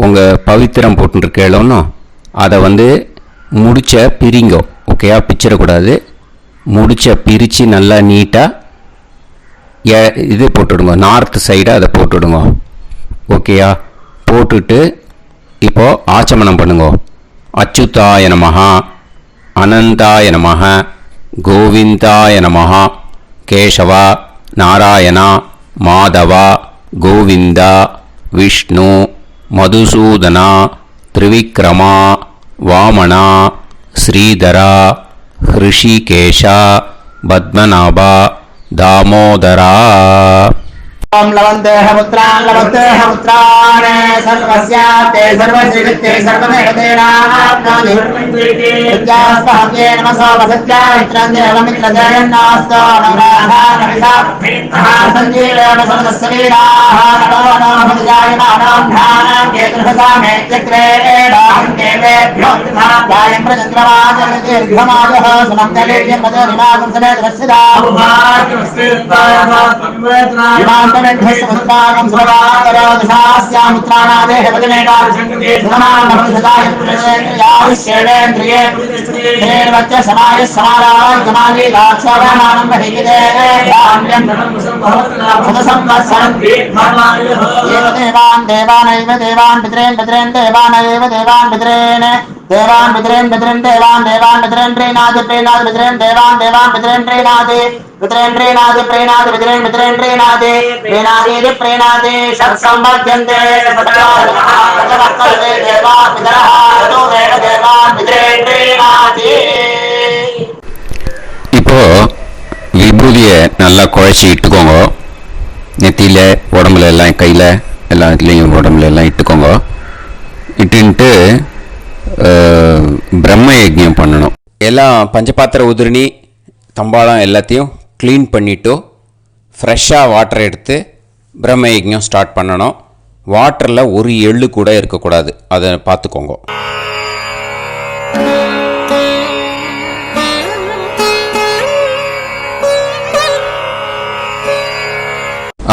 உங்கள் பவித்திரம் போட்டுருக்கேளோன்னு அதை முடிச்ச பிரிங்கோ. ஓகேயா? பிச்சிடக்கூடாது. முடிச்ச பிரித்து நல்லா நீட்டாக இது போட்டுடுங்க. நார்த் சைடு அதை போட்டுடுங்க. ஓகேயா? போட்டுட்டு இப்போது ஆச்சமனம் பண்ணுங்க. அச்சுதாய நமஹ அனந்தாய நமஹ கோவிந்தாய நமஹ கேசவா நாராயணா மாதவா கோவிந்தா விஷ்ணு மதுசூதனா திரிவிக்ரமா வாமனா ஸ்ரீதரா ஹிருஷிகேஷா பத்மநாபா தாமோதரா. ओम लवन्तेह पुत्रान् लवन्तेह पुत्रान् सर्वस्याते सर्वश्रीते सर्वमेधेनाप्नोति विद्यास्पहते नमसो वसत्यामित्रं देवमित्रजयन्नास्तो नमः सञ्जीवेन समस्तवीराः नमो नमः विजायमानां धानां केतुर्भसामे चक्रेणां देवेभ्यो धायं प्रचन्द्रमाजदीर्घमाजः सुमङ्गलेयं पदनिमागं समेत वत्सिदा ेदागम सुरागरादशास्यामुत्रानादेह वदनेकाशंके समानभवसदाय पुरुषेन्द्रिये समाय समाराय कमाली लाक्षावानानं बहिदे धान्यं सदसंवत्सरं देवान् देवानैव देवान् पितॄन् पितॄन् देवानैव देवान् पितॄन् देवान् पितॄन् पितॄन् देवान् देवान् पितॄन् प्रीणाति प्रीणाति पितॄन् देवान् देवान् पितॄन् प्रीणाति पितॄन् प्रीणाति प्रीणाति पितॄन् पितॄन् प्रीणाति प्रीणाति प्रीणाति षट्संवर्ध्यन्ते सततवर्तन्ते देवान् पितरः ततोदेव देवान् पितॄन् प्रीणाति. இப்போ விபூதியை நல்லா குழைச்சி இட்டுக்கோங்க. நெத்தியில் உடம்புல எல்லாம் கையில் எல்லா இதுலேயும் உடம்புல எல்லாம் இட்டுக்கோங்க. இட்டுன்ட்டு பிரம்ம யஜ்ஞம் பண்ணணும். எல்லாம் பஞ்சபாத்திர உதிரணி தம்பாளம் எல்லாத்தையும் க்ளீன் பண்ணிவிட்டு ஃப்ரெஷ்ஷாக வாட்டர் எடுத்து பிரம்ம யஜ்ஞம் ஸ்டார்ட் பண்ணணும். வாட்டரில் ஒரு எள்ளு கூட இருக்கக்கூடாது. அதை பார்த்துக்கோங்க.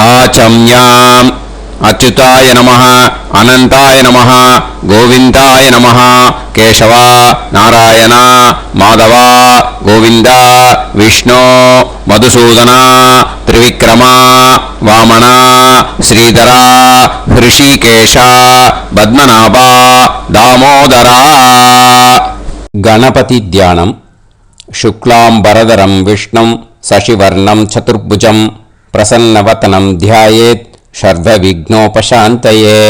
ஆச்சம்யாம் அச்சுதாய நமஹ அனந்தாய நமஹ கோவிந்தாய நமஹ கேசவா நாராயணா மாதவா கோவிந்தா விஷ்ணு மதுசூதனா திரிவிக்ரமா வாமனா ஸ்ரீதரா ஹிருஷிகேஷா பத்மநாபா தாமோதரா. கணபதி தியானம். சுக்லாம்பரதரம் விஷ்ணும் சசிவர்ணம் சதுர்புஜம் பிரசன்னவதனம் தியாயேத் ஷர்வவிக்னோபசாந்தயே.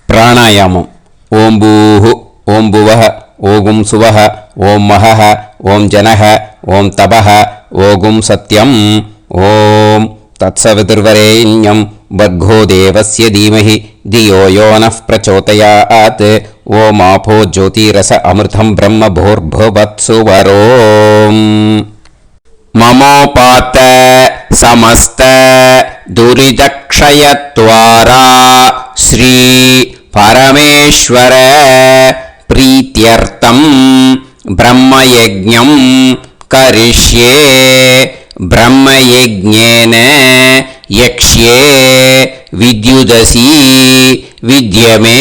பிராணாயாமம். ஓம் பூஹு ஓம் புவஹ ஓகும் சுவஹ ஓம் மஹஹ ஓம் ஜனஹ ஓம் தபஹ ஓகும் சத்யம் ஓம் தத்சவிதுர்வரேண்யம் வர்கோ தேவஸ்ய தீமஹி தியோ யோ நः பிரச்சோதயாத் ஓம் ஆபோ ஜோதிரஸ அமிர்தம் பிரம்ம பூர்புவத்சு வரோம். மமோபாத்த समस्त दुरितक्षयत्वारा श्री परमेश्वर प्रीत्यर्थं ब्रह्मयज्ञं करिष्ये. ब्रह्मयज्ञेन यक्ष्ये विद्युदसि विद्यमे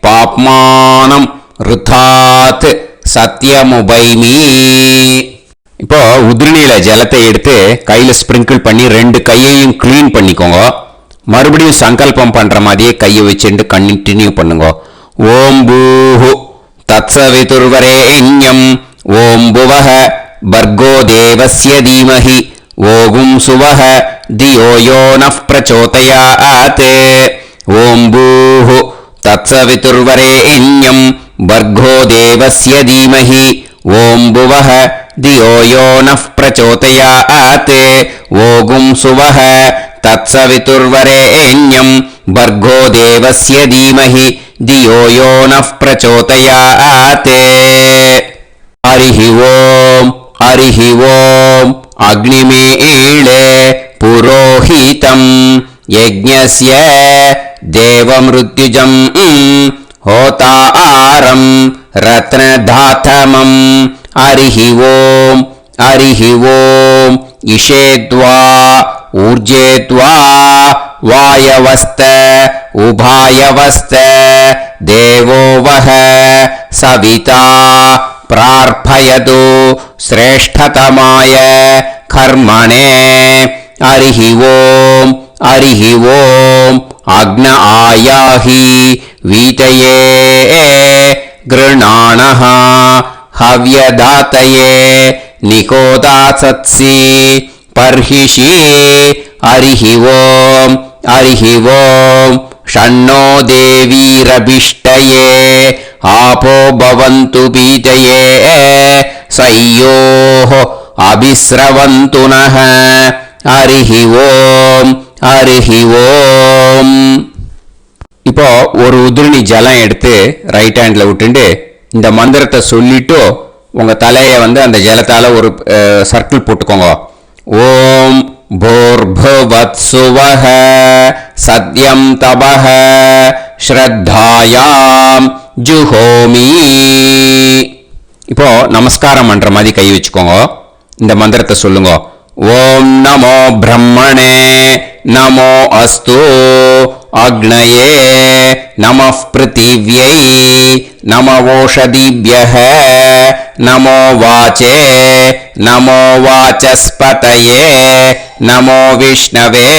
பாப்மானம் ருதாத் சத்யமுபைமி. இப்போ உதிரணியில ஜலத்தை எடுத்து கையில ஸ்பிரிங்கிள் பண்ணி 2 கையையும் கிளீன் பண்ணிக்கோங்க. மறுபடியும் சங்கல்பம் பண்ற மாதிரியே கையை வச்சுட்டு கண்டினியூ பண்ணுங்க. ஓம் பூஹு தத்சவிதுர்வரேண்யம் ஓம் புவஹ பர்கோ தேவஸ்ய தீமஹி ஓகும் சுவஹ தியோ யோ நஃப் பிரச்சோதயாத். ஓம் பூஹு தத்சவிதுர்வரேண்யம் பர்கோ தேவஸ்ய தீமஹி ஓம் புவஹ தியோ யோ நஃப் பிரச்சோதயாத். ஓகும் சுவஹ தத்சவிதுர்வரேண்யம் பர்கோ தேவஸ்ய தீமஹி தியோ யோ நஃப் பிரச்சோதயாத். ஹரிஹி ஓம் ஹரிஹி ஓம் அக்னிமீளே புரோஹிதம் யஜ்ஞஸ்ய தேவமிருத்யுஜம் ஹோதாரம் ரத்னதாதமம். ஹரிஹி ஓம் ஹரிஹி ஓம் இஷேத்வா ஊர்ஜேத்வா வாயவஸ்த உபாயவஸ்த தேவோ வஹ சவிதா பிரார்ப்பயது ஸ்ரேஷ்டதமாய கர்மணே. ஹரிஹி ஓம் ஹரிஹி ஓம் அக்ன ஆயாஹி வீதயே கிருணாணஹ ஹவ்யதாதயே நிகோதாசத்சி பர்ஹிஷி. ஹரிஹி ஓம் ஹரிஹி ஓம் ஷண்ணோ தேவீரபிஷ்டயே ஆபோ பவந்து பீதயே சய்யோஹ அபிஸ்ரவந்து நஹ. ஹரிஹி ஓம் ஹரிஹி ஓம். இப்போ ஒரு உதிரணி ஜலம் எடுத்து ரைட் ஹேண்ட்ல விட்டுண்டு இந்த மந்திரத்தை சொல்லிட்டு உங்க தலையை அந்த ஜலத்தால ஒரு சர்க்கிள் போட்டுக்கோங்க. ஓம் பூர்புவத் சுவஹ சத்யம் தபஹ ஸ்ரத்தாயாம் ஜுஹோமி. இப்போ நமஸ்காரம் பண்ற மாதிரி கை வச்சுக்கோங்க. இந்த மந்திரத்தை சொல்லுங்க. ஓம் நமோ பிரம்மணே நமோ அஸ்து அக்னயே நமः பிருத்திவ்யை நமவோஷதிभ्यः நமோ வாச்சே நமோ வாசஸ்பதயே நமோ விஷ்ணவே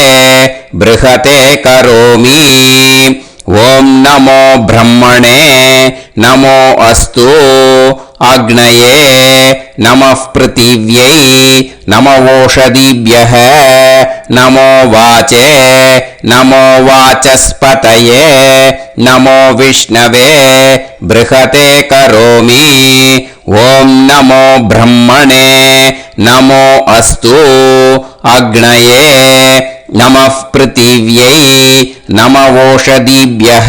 ப்ருஹதே கரோமி. ஓம் நமோ பிரம்மணே நமோ அஸ்து அக்னயே நமः பிருத்திவ்யை நமவோஷதிभ्यः நமோ வாச்சே நமோ வாசஸ்பதயே நமோ விஷ்ணவே ப்ருஹதே கரோமி. ஓம் நமோ பிரம்மணே நமோ அஸ்து அக்னயே நமः பிருத்திவ்யை நமவோஷதிभ्यः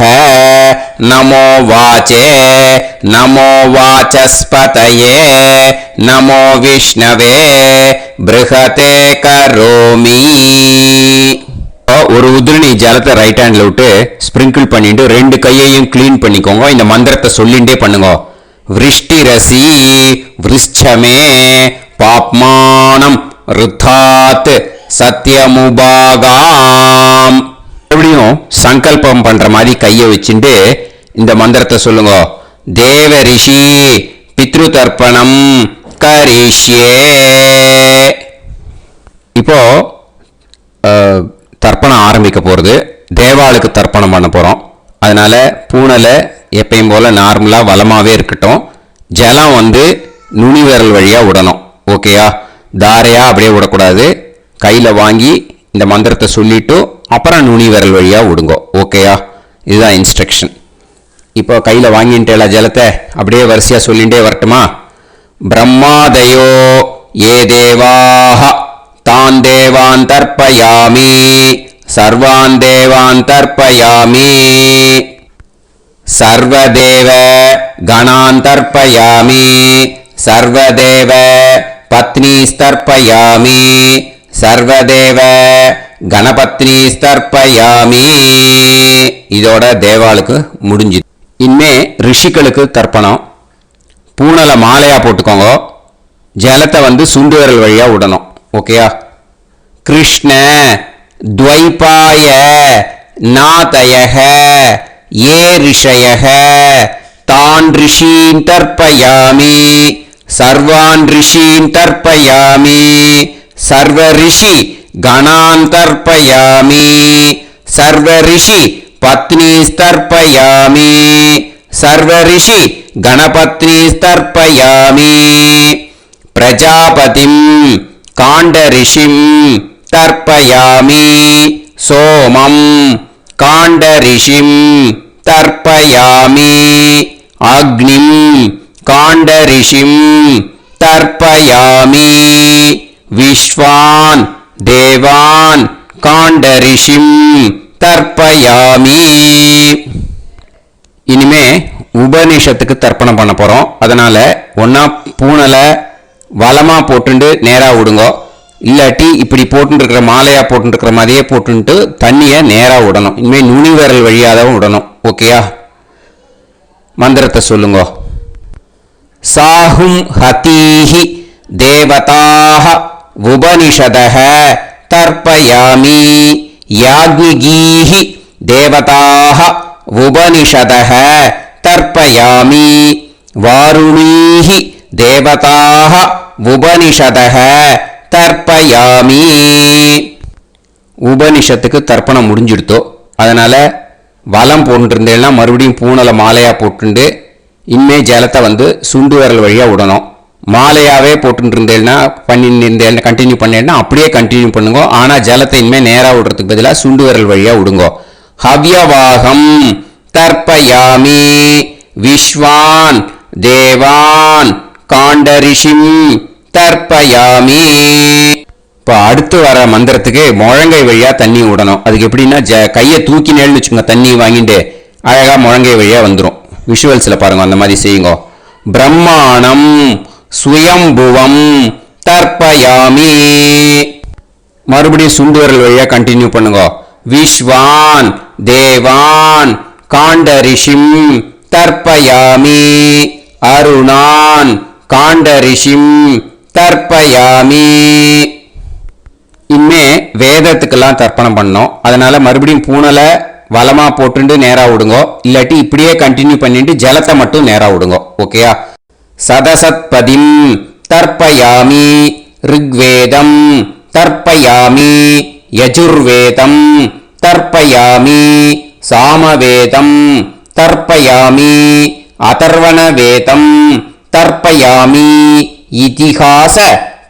நமோ வாச்சே நமோ வாசஸ்பதயே நமோ விஷ்ணவே ப்ருஹதே கரோமி. ஒரு உதிரணி ஜலத்தை ரைட் ஹேண்ட்ல விட்டு ஸ்பிரிங்கிள் பண்ணிட்டு 2 கையையும் கிளீன் பண்ணிக்கோங்க. இந்த மந்திரத்தை சொல்லிண்டே பண்ணுங்க. விருஷ்டிரசி விருஷ்சமே பாப்மானம் ருத்தாத் சத்யமுபாகாம். எப்படியும் சங்கல்பம் பண்ற மாதிரி கையை வச்சுட்டு இந்த மந்திரத்தை சொல்லுங்க. தேவ ரிஷி பித்ரு தர்ப்பணம் கரிஷ்யே. இப்போ தர்ப்பணம் ஆரம்பிக்க போகிறது. தேவாளுக்கு தர்ப்பணம் பண்ண போகிறோம். அதனால் பூனலை எப்பயும் போல் நார்மலாக வளமாகவே இருக்கட்டும். ஜலம் நுனி விரல் வழியாக விடணும். ஓகேயா? தாரையாக அப்படியே விடக்கூடாது. கையில் வாங்கி இந்த மந்திரத்தை சொல்லிவிட்டு அப்புறம் நுனி விரல் வழியாக விடுங்க. ஓகேயா? இதுதான் இன்ஸ்ட்ரக்ஷன். இப்போ கையில் வாங்கிட்டேல ஜலத்தை அப்படியே வரிசையாக சொல்லிகிட்டே வரட்டுமா? பிரம்மாதயோ ஏ தேவாஹ தான் தேவான் தர்ப்பயாமி சர்வான் தேவான் தர்ப்பயாமி சர்வதேவ கணான் தர்ப்பயாமி சர்வதேவ பத்னீஸ்தர்ப்பயாமி சர்வதேவ கணபத்னீஸ்தர்ப்பயாமி. இதோட தேவாளுக்கு முடிஞ்சுது. இனிமே ரிஷிகளுக்கு தர்ப்பணம். பூனலை மாலையா போட்டுக்கோங்க. ஜலத்தை சுண்டு விரல் வழியா விடணும். ஓகேயா? கிருஷ்ண துவைபாய நாதயஹ ये ऋषयः तान् ऋषीन् तर्पयामि सर्वान् ऋषीन् तर्पयामि सर्व ऋषि गणान् तर्पयामि सर्व ऋषि पत्नीस्तर्पयामि सर्व ऋषि गणपत्नीस्तर्पयामि प्रजापतिं काण्डऋषिं तर्पयामि सोमं काण्डऋषिं तर्पयामि अग्निं काण्डऋषिं तर्पयामि विश्वान् देवान् काण्डऋषिं तर्पयामि இனிமே உபநிஷத்துக்கு தர்ப்பணம் பண்ண போறோம். அதனால ஒன்னா பூனலை வலமா போட்டுண்டு நேரா விடுங்க, இல்லாட்டி இப்படி போட்டு இருக்கிற மாலையா போட்டு இருக்கிற மாதிரியே போட்டுட்டு தண்ணியை நேரா விடணும். இனிமே நுனி விரல் வழியாதான் விடணும். ஓகேயா? மந்திரத்தை சொல்லுங்க. சாஹும் ஹதீஹி தேவதாஹ உபனிஷதஹ தர்ப்பயாமி யாக்ஞிகீஹி தேவதாஹ உபனிஷதஹ தர்ப்பயாமி வாருணீஹி தேவதாஹ உபனிஷதஹ தர்ப்பயாமி. உபனிஷத்துக்கு தர்ப்பணம் முடிஞ்சிடுத்தோ, அதனால வலம் போட்டுருந்தேன்னா மறுபடியும் பூனலை மாலையா போட்டுண்டு இனிமே ஜலத்தை வந்து சுண்டு விரல் வழியா விடணும். மாலையாவே போட்டு இருந்தேன்னா பண்ணிருந்தேன் கண்டினியூ பண்ணேன்னா அப்படியே கண்டினியூ பண்ணுங்க. ஆனா ஜலத்தை இனிமே நேரா விடுறதுக்கு பதிலாக சுண்டு விரல் வழியா விடுங்க. ஹவ்யவாகம் தர்ப்பயாமி விஸ்வான் தேவான் காண்டரிஷிம் தர்ப்பயாமி. இப்போ அடுத்து வர மந்திரத்துக்கு முழங்கை வழியா தண்ணி விடணும். அதுக்கு எப்படின்னா கையை தூக்கினேன்னு வச்சுக்கோங்க, தண்ணி வாங்கிட்டு அழகா முழங்கை வழியா வந்துடும். விஷுவல்ஸ்ல பாருங்க, அந்த மாதிரி செய்யுங்க. பிரம்மாணம் சுயம்புவம் தர்ப்பயாமி. மறுபடியும் சுண்டு விரல் வழியா கண்டினியூ பண்ணுங்க. விஸ்வான் தேவான் காண்டரிஷிம் தர்ப்பயாமி அருணான் காண்டரிஷிம் தர்ப்பயாமி. இனிமே வேதத்துக்கெல்லாம் தர்ப்பணம் பண்ணோம். அதனால மறுபடியும் பூனலை வலமா போட்டுண்டு நேரா விடுங்க, இல்லாட்டி இப்படியே கண்டினியூ பண்ணிட்டு ஜலத்தை மட்டும் நேரா விடுங்க. ஓகேயா? சதசத்பதிம் தர்ப்பயாமி ரிக்வேதம் தர்ப்பயாமி யஜுர்வேதம் தர்ப்பயாமி சாமவேதம் தர்ப்பயாமி அதர்வணவேதம் தர்ப்பயாமி இதிஹாச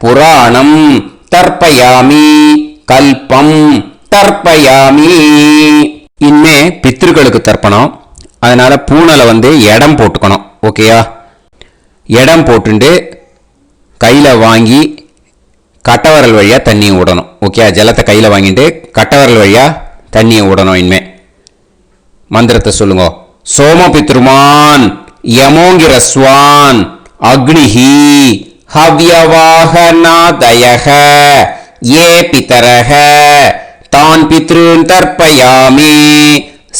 புராணம் தர்ப்பயாமி கல்பம் தர்ப்பயாமி. இனிமே பித்ருக்களுக்கு தர்ப்பணம். அதனால பூனலை வந்து இடம் போட்டுக்கணும். ஓகேயா? இடம் போட்டுண்டு கையில வாங்கி கட்டவரல் வழியா தண்ணியை விடணும். ஓகே? ஜலத்தை கையில வாங்கிட்டு கட்டவரல் வழியா தண்ணியை விடணும். இனிமே மந்திரத்தை சொல்லுங்க. சோமபித்ருமான் யமோங்கிரஸ்வான் அக்னிஹி ஹவ்யவாகநாதயஹ ஏ பிதரஹ தான் பித்ருன் தர்ப்பயாமி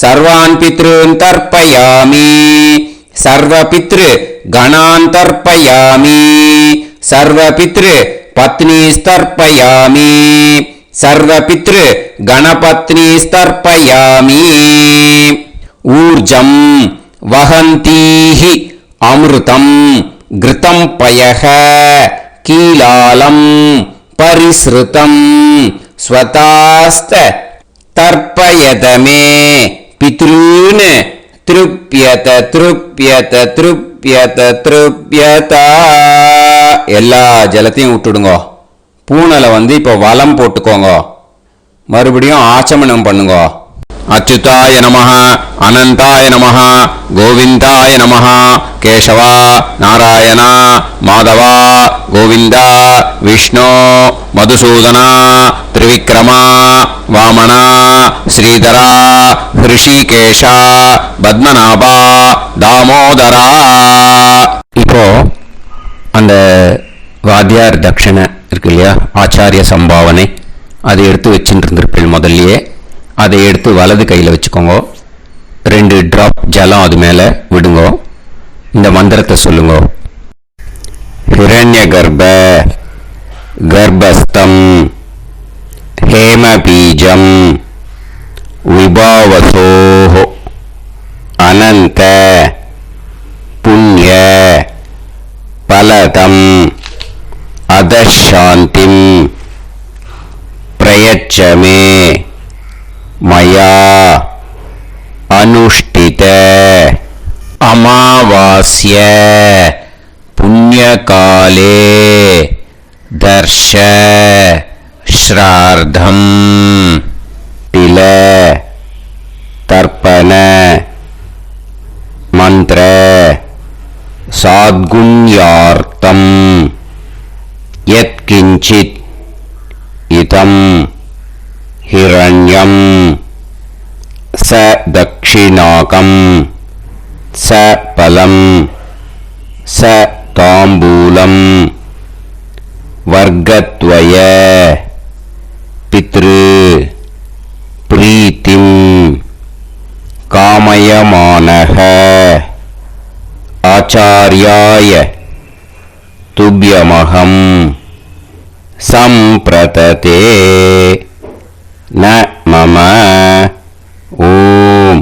சர்வான் பித்ருன் தர்ப்பயாமி சர்வ பித்ரு கணான் தர்ப்பயாமி சர்வ பித்ரு பத்னிஸ்தர்ப்பயாமி சர்வ பித்ரு கணபத்னிஸ்தர்ப்பயாமி. ஊர்ஜம் வஹந்தீஹி அமிர்தம் கிருதம் பயஹ கீலாலம் பரிஸ்ருதம் ஸ்வதாஸ்த தர்ப்பயதமே பித்ரூன் திருப்யத திருப்யத திருப்யத திருப்யத. எல்லா ஜலத்தையும் விட்டுடுங்க. பூனலை வந்து இப்போ வலம் போட்டுக்கோங்க. மறுபடியும் ஆச்சமனம் பண்ணுங்க. அச்சுதாய நமஹ அனந்தாய நமஹ கோவிந்தாய நமஹ கேசவா நாராயண மாதவா கோவிந்தா விஷ்ணு மதுசூதனா திரிவிக்ரமா வாமனா ஸ்ரீதரா ஹிருஷிகேஷா பத்மநாபா தாமோதரா. இப்போ அந்த வாத்தியார் தட்சணை இருக்கு இல்லையா, ஆச்சாரிய சம்பாவனை, அதை எடுத்து வச்சுட்டு இருந்திருப்பேன் முதல்லையே. அதை எடுத்து வலது கையில் வச்சுக்கோங்க. 2 டிராப் ஜலம் அது மேலே விடுங்க. இந்த மந்திரத்தை சொல்லுங்க. ஹிரண்ய கர்ப்ப கர்ப்பஸ்தம் ஹேமபீஜம் விபாவசோஹோ अत्यन्त पुण्य फलदम् अधशान्तिं प्रयच्छ मे मया अनुष्ठित अमावास्य पुण्यकाले दर्श श्राद्धं तिल तर्पण मंत्र साद्गुण्यार्थं यत्किंचित् इदं हिरण्यं स दक्षिणाकं स फलं स ताम्बूलं वर्गद्वय पितृ प्रीतिं कामयमानः आचार्याय तुभ्यमहं संप्रतते न मम ஓம்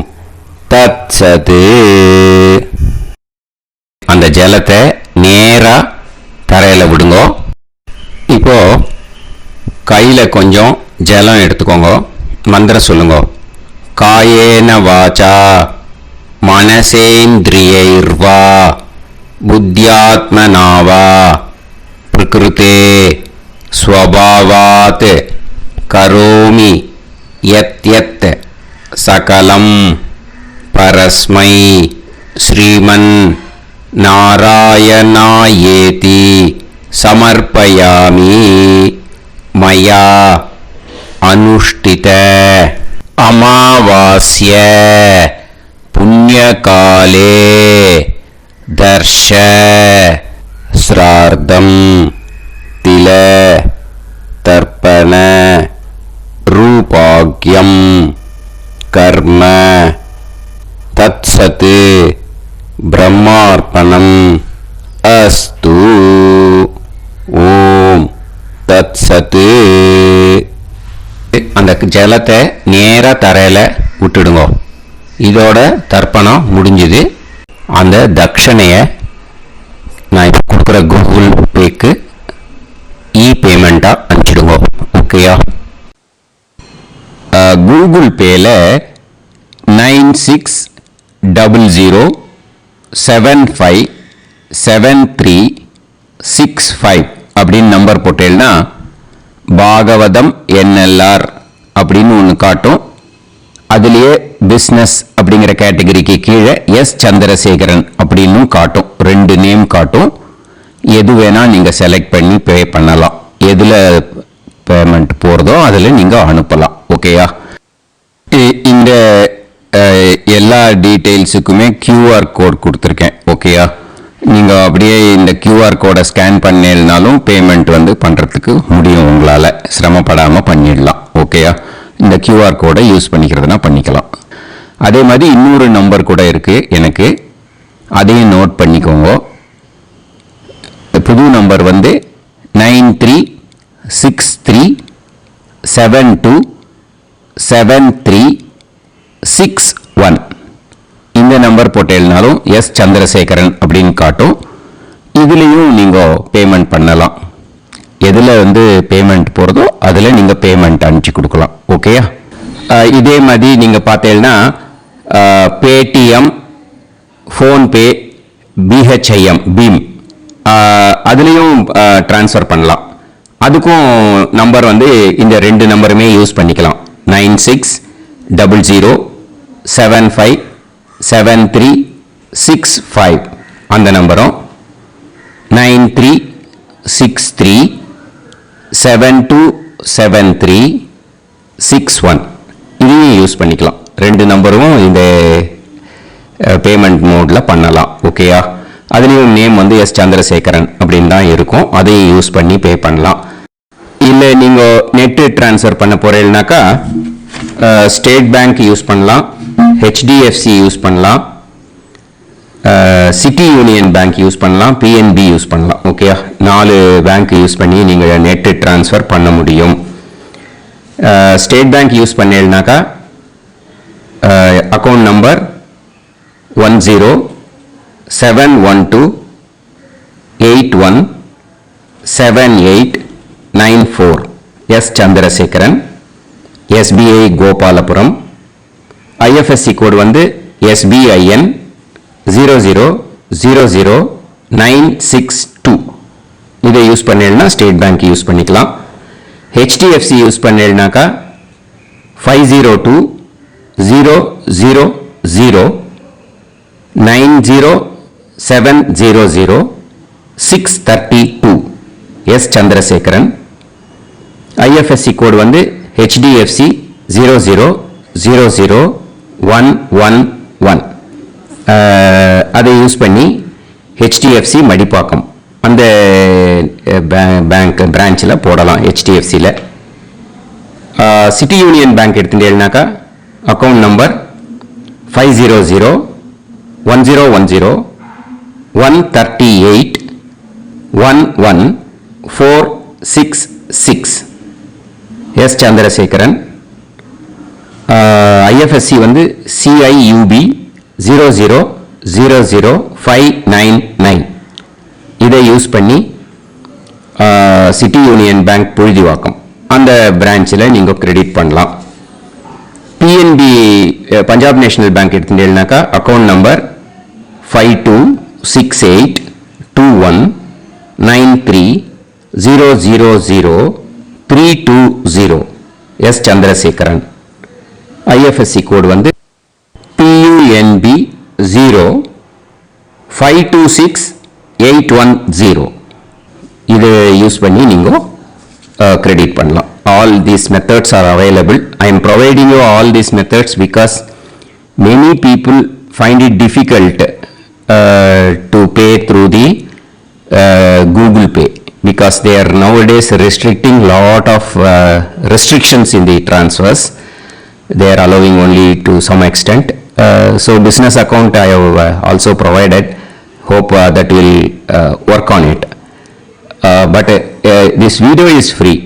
தத்சத். அந்த ஜலத்தை நேரா தரையில விடுங்க. இப்போ கையில கொஞ்சம் ஜலம் எடுத்துக்கோங்க. மந்திரம் சொல்லுங்க. காயேன வாச்சா மனசேந்திரியைர்வா புத்தியாத்மனாவா பிரகிருதே ஸ்வபாவாத் கரோமி யத் யத் सकलं परस्मै श्रीमन् नारायणायेति समर्पयामि मया अनुष्ठित अमावास्य पुण्यकाले दर्श श्राद्धं तिल तर्पण रूपाग्यं कर्म तत्सत् ब्रह्मार्पणम् अस्तु. ஓம் தத்சத். அந்த ஜலத்தை நேரா தரையில விட்டுடுங்க. இதோட தர்ப்பணம் முடிஞ்சுது. அந்த தட்சணையை நான் இப்போ கொடுக்குற கூகுள் பேக்கு பேமெண்ட்டாக அனுப்பிச்சிடுங்க. ஓகேயா? கூகுள் பேல 9600757365 அப்படின்னு நம்பர் போட்டேன்னா பாகவதம் என்எல்ஆர் அப்படின்னு ஒன்று காட்டும். அதுலேயே பிஸ்னஸ் அப்படிங்கிற கேட்டகரிக்கு கீழே எஸ் சந்திரசேகரன் அப்படின்னு காட்டும். 2 நேம் காட்டும். எது வேணால் நீங்கள் செலக்ட் பண்ணி பே பண்ணலாம். எதில் பேமெண்ட் போகிறதோ அதில் நீங்கள் அனுப்பலாம். ஓகேயா? இந்த எல்லா டீட்டெயில்ஸுக்குமே கியூஆர் கோட் கொடுத்துருக்கேன். ஓகேயா? நீங்கள் அப்படியே இந்த கியூஆர் கோடை ஸ்கேன் பண்ணினாலும் பேமெண்ட் பண்ணுறதுக்கு முடியும். உங்களால் சிரமப்படாமல் பண்ணிடலாம். ஓகேயா? இந்த கியூஆர் கோடை யூஸ் பண்ணிக்கிறதுனா பண்ணிக்கலாம். அதே மாதிரி இன்னொரு நம்பர் கூட இருக்குது எனக்கு. அதையும் நோட் பண்ணிக்கோங்க. புது நம்பர் 9363727361. இந்த நம்பர் போட்டேன்னாலும் எஸ் சந்திரசேகரன் அப்படின்னு காட்டும். இதுலேயும் நீங்கள் பேமெண்ட் பண்ணலாம். எதில் பேமெண்ட் போகிறதோ அதில் நீங்கள் பேமெண்ட் அனுப்பிச்சி கொடுக்கலாம். ஓகேயா? இதே மாதிரி நீங்கள் பார்த்தீங்கன்னா பேடிஎம், ஃபோன்பே, பிஹெச்ஐஎம், பீம் அதுலேயும் ட்ரான்ஸ்ஃபர் பண்ணலாம். அதுக்கும் நம்பர் இந்த 2 நம்பருமே யூஸ் பண்ணிக்கலாம். 9600757365 அந்த நம்பரும் 9363727361 இதையும் யூஸ் பண்ணிக்கலாம். 2 நம்பரும் இந்த பேமெண்ட் மோடில் பண்ணலாம். ஓகேயா? அதுலேயும் நேம் எஸ் சந்திரசேகரன் அப்படின்னு தான் இருக்கும். அதையும் யூஸ் பண்ணி பே பண்ணலாம். இல்லை நீங்கள் நெட்டு ட்ரான்ஸ்ஃபர் பண்ண போகிறீங்கனாக்கா ஸ்டேட் பேங்க் யூஸ் பண்ணலாம், ஹெச்டிஎஃப்சி யூஸ் பண்ணலாம், சிட்டி யூனியன் பேங்க் யூஸ் பண்ணலாம், பிஎன்பி யூஸ் பண்ணலாம். ஓகேயா? 4 பேங்க் யூஸ் பண்ணி நீங்கள் நெட்டு ட்ரான்ஸ்ஃபர் பண்ண முடியும். ஸ்டேட் பேங்க் யூஸ் பண்ணீங்கனாக்கா account number 10-712-81-7894 S. Chandrasekharan, SBI Gopalapuram. IFSC code வந்து SBIN 0000962. இதை யூஸ் பண்ணேன்னா ஸ்டேட் பேங்க் யூஸ் பண்ணிக்கலாம். HDFC யூஸ் பண்ணேன்னாக்கா 502-000-90700-632 S. Chandrasekharan. IFSC கோட் வந்து HDFC 0000111. அதை யூஸ் பண்ணி HDFC மடிப்பாக்கம் அந்த பேங்க் பிரான்ச்சில் போடலாம். HDFCயில் சிட்டி யூனியன் பேங்க் எடுத்துட்டேன்னாக்கா account number 500-1010-138-11466 S. Chandrasekharan. IFSC வந்து CIUB 0000599. இதை யூஸ் பண்ணி சிட்டி யூனியன் பேங்க் புழுதிவாக்கம் அந்த பிரான்ச்சில் நீங்கள் கிரெடிட் பண்ணலாம். PNB பஞ்சாப் நேஷனல் பேங்க் எடுத்துட்டேன்னாக்கா account number 52682193000320 S. Chandrasekharan. IFSC code வந்து PUNB 0526810. இதை யூஸ் பண்ணி நீங்கள் கிரெடிட் பண்ணலாம். All these methods are available. I am providing you all these methods because many people find it difficult to pay through the Google Pay because they are nowadays restricting lot of restrictions in the transfers. They are allowing only to some extent. So business account I have also provided. Hope that will work on it. But this video is free.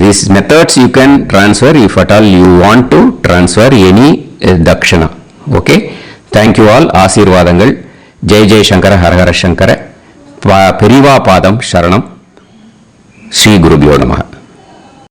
These methods you can transfer if at all you want to transfer any dakshana. Okay. Thank you all. ஆசீர்வாதங்கள். ஜெய் ஜெய் சங்கர ஹரஹர சங்கர. பெரிவா பாதம் சரணம். ஸ்ரீ குருபியோ நமஹ.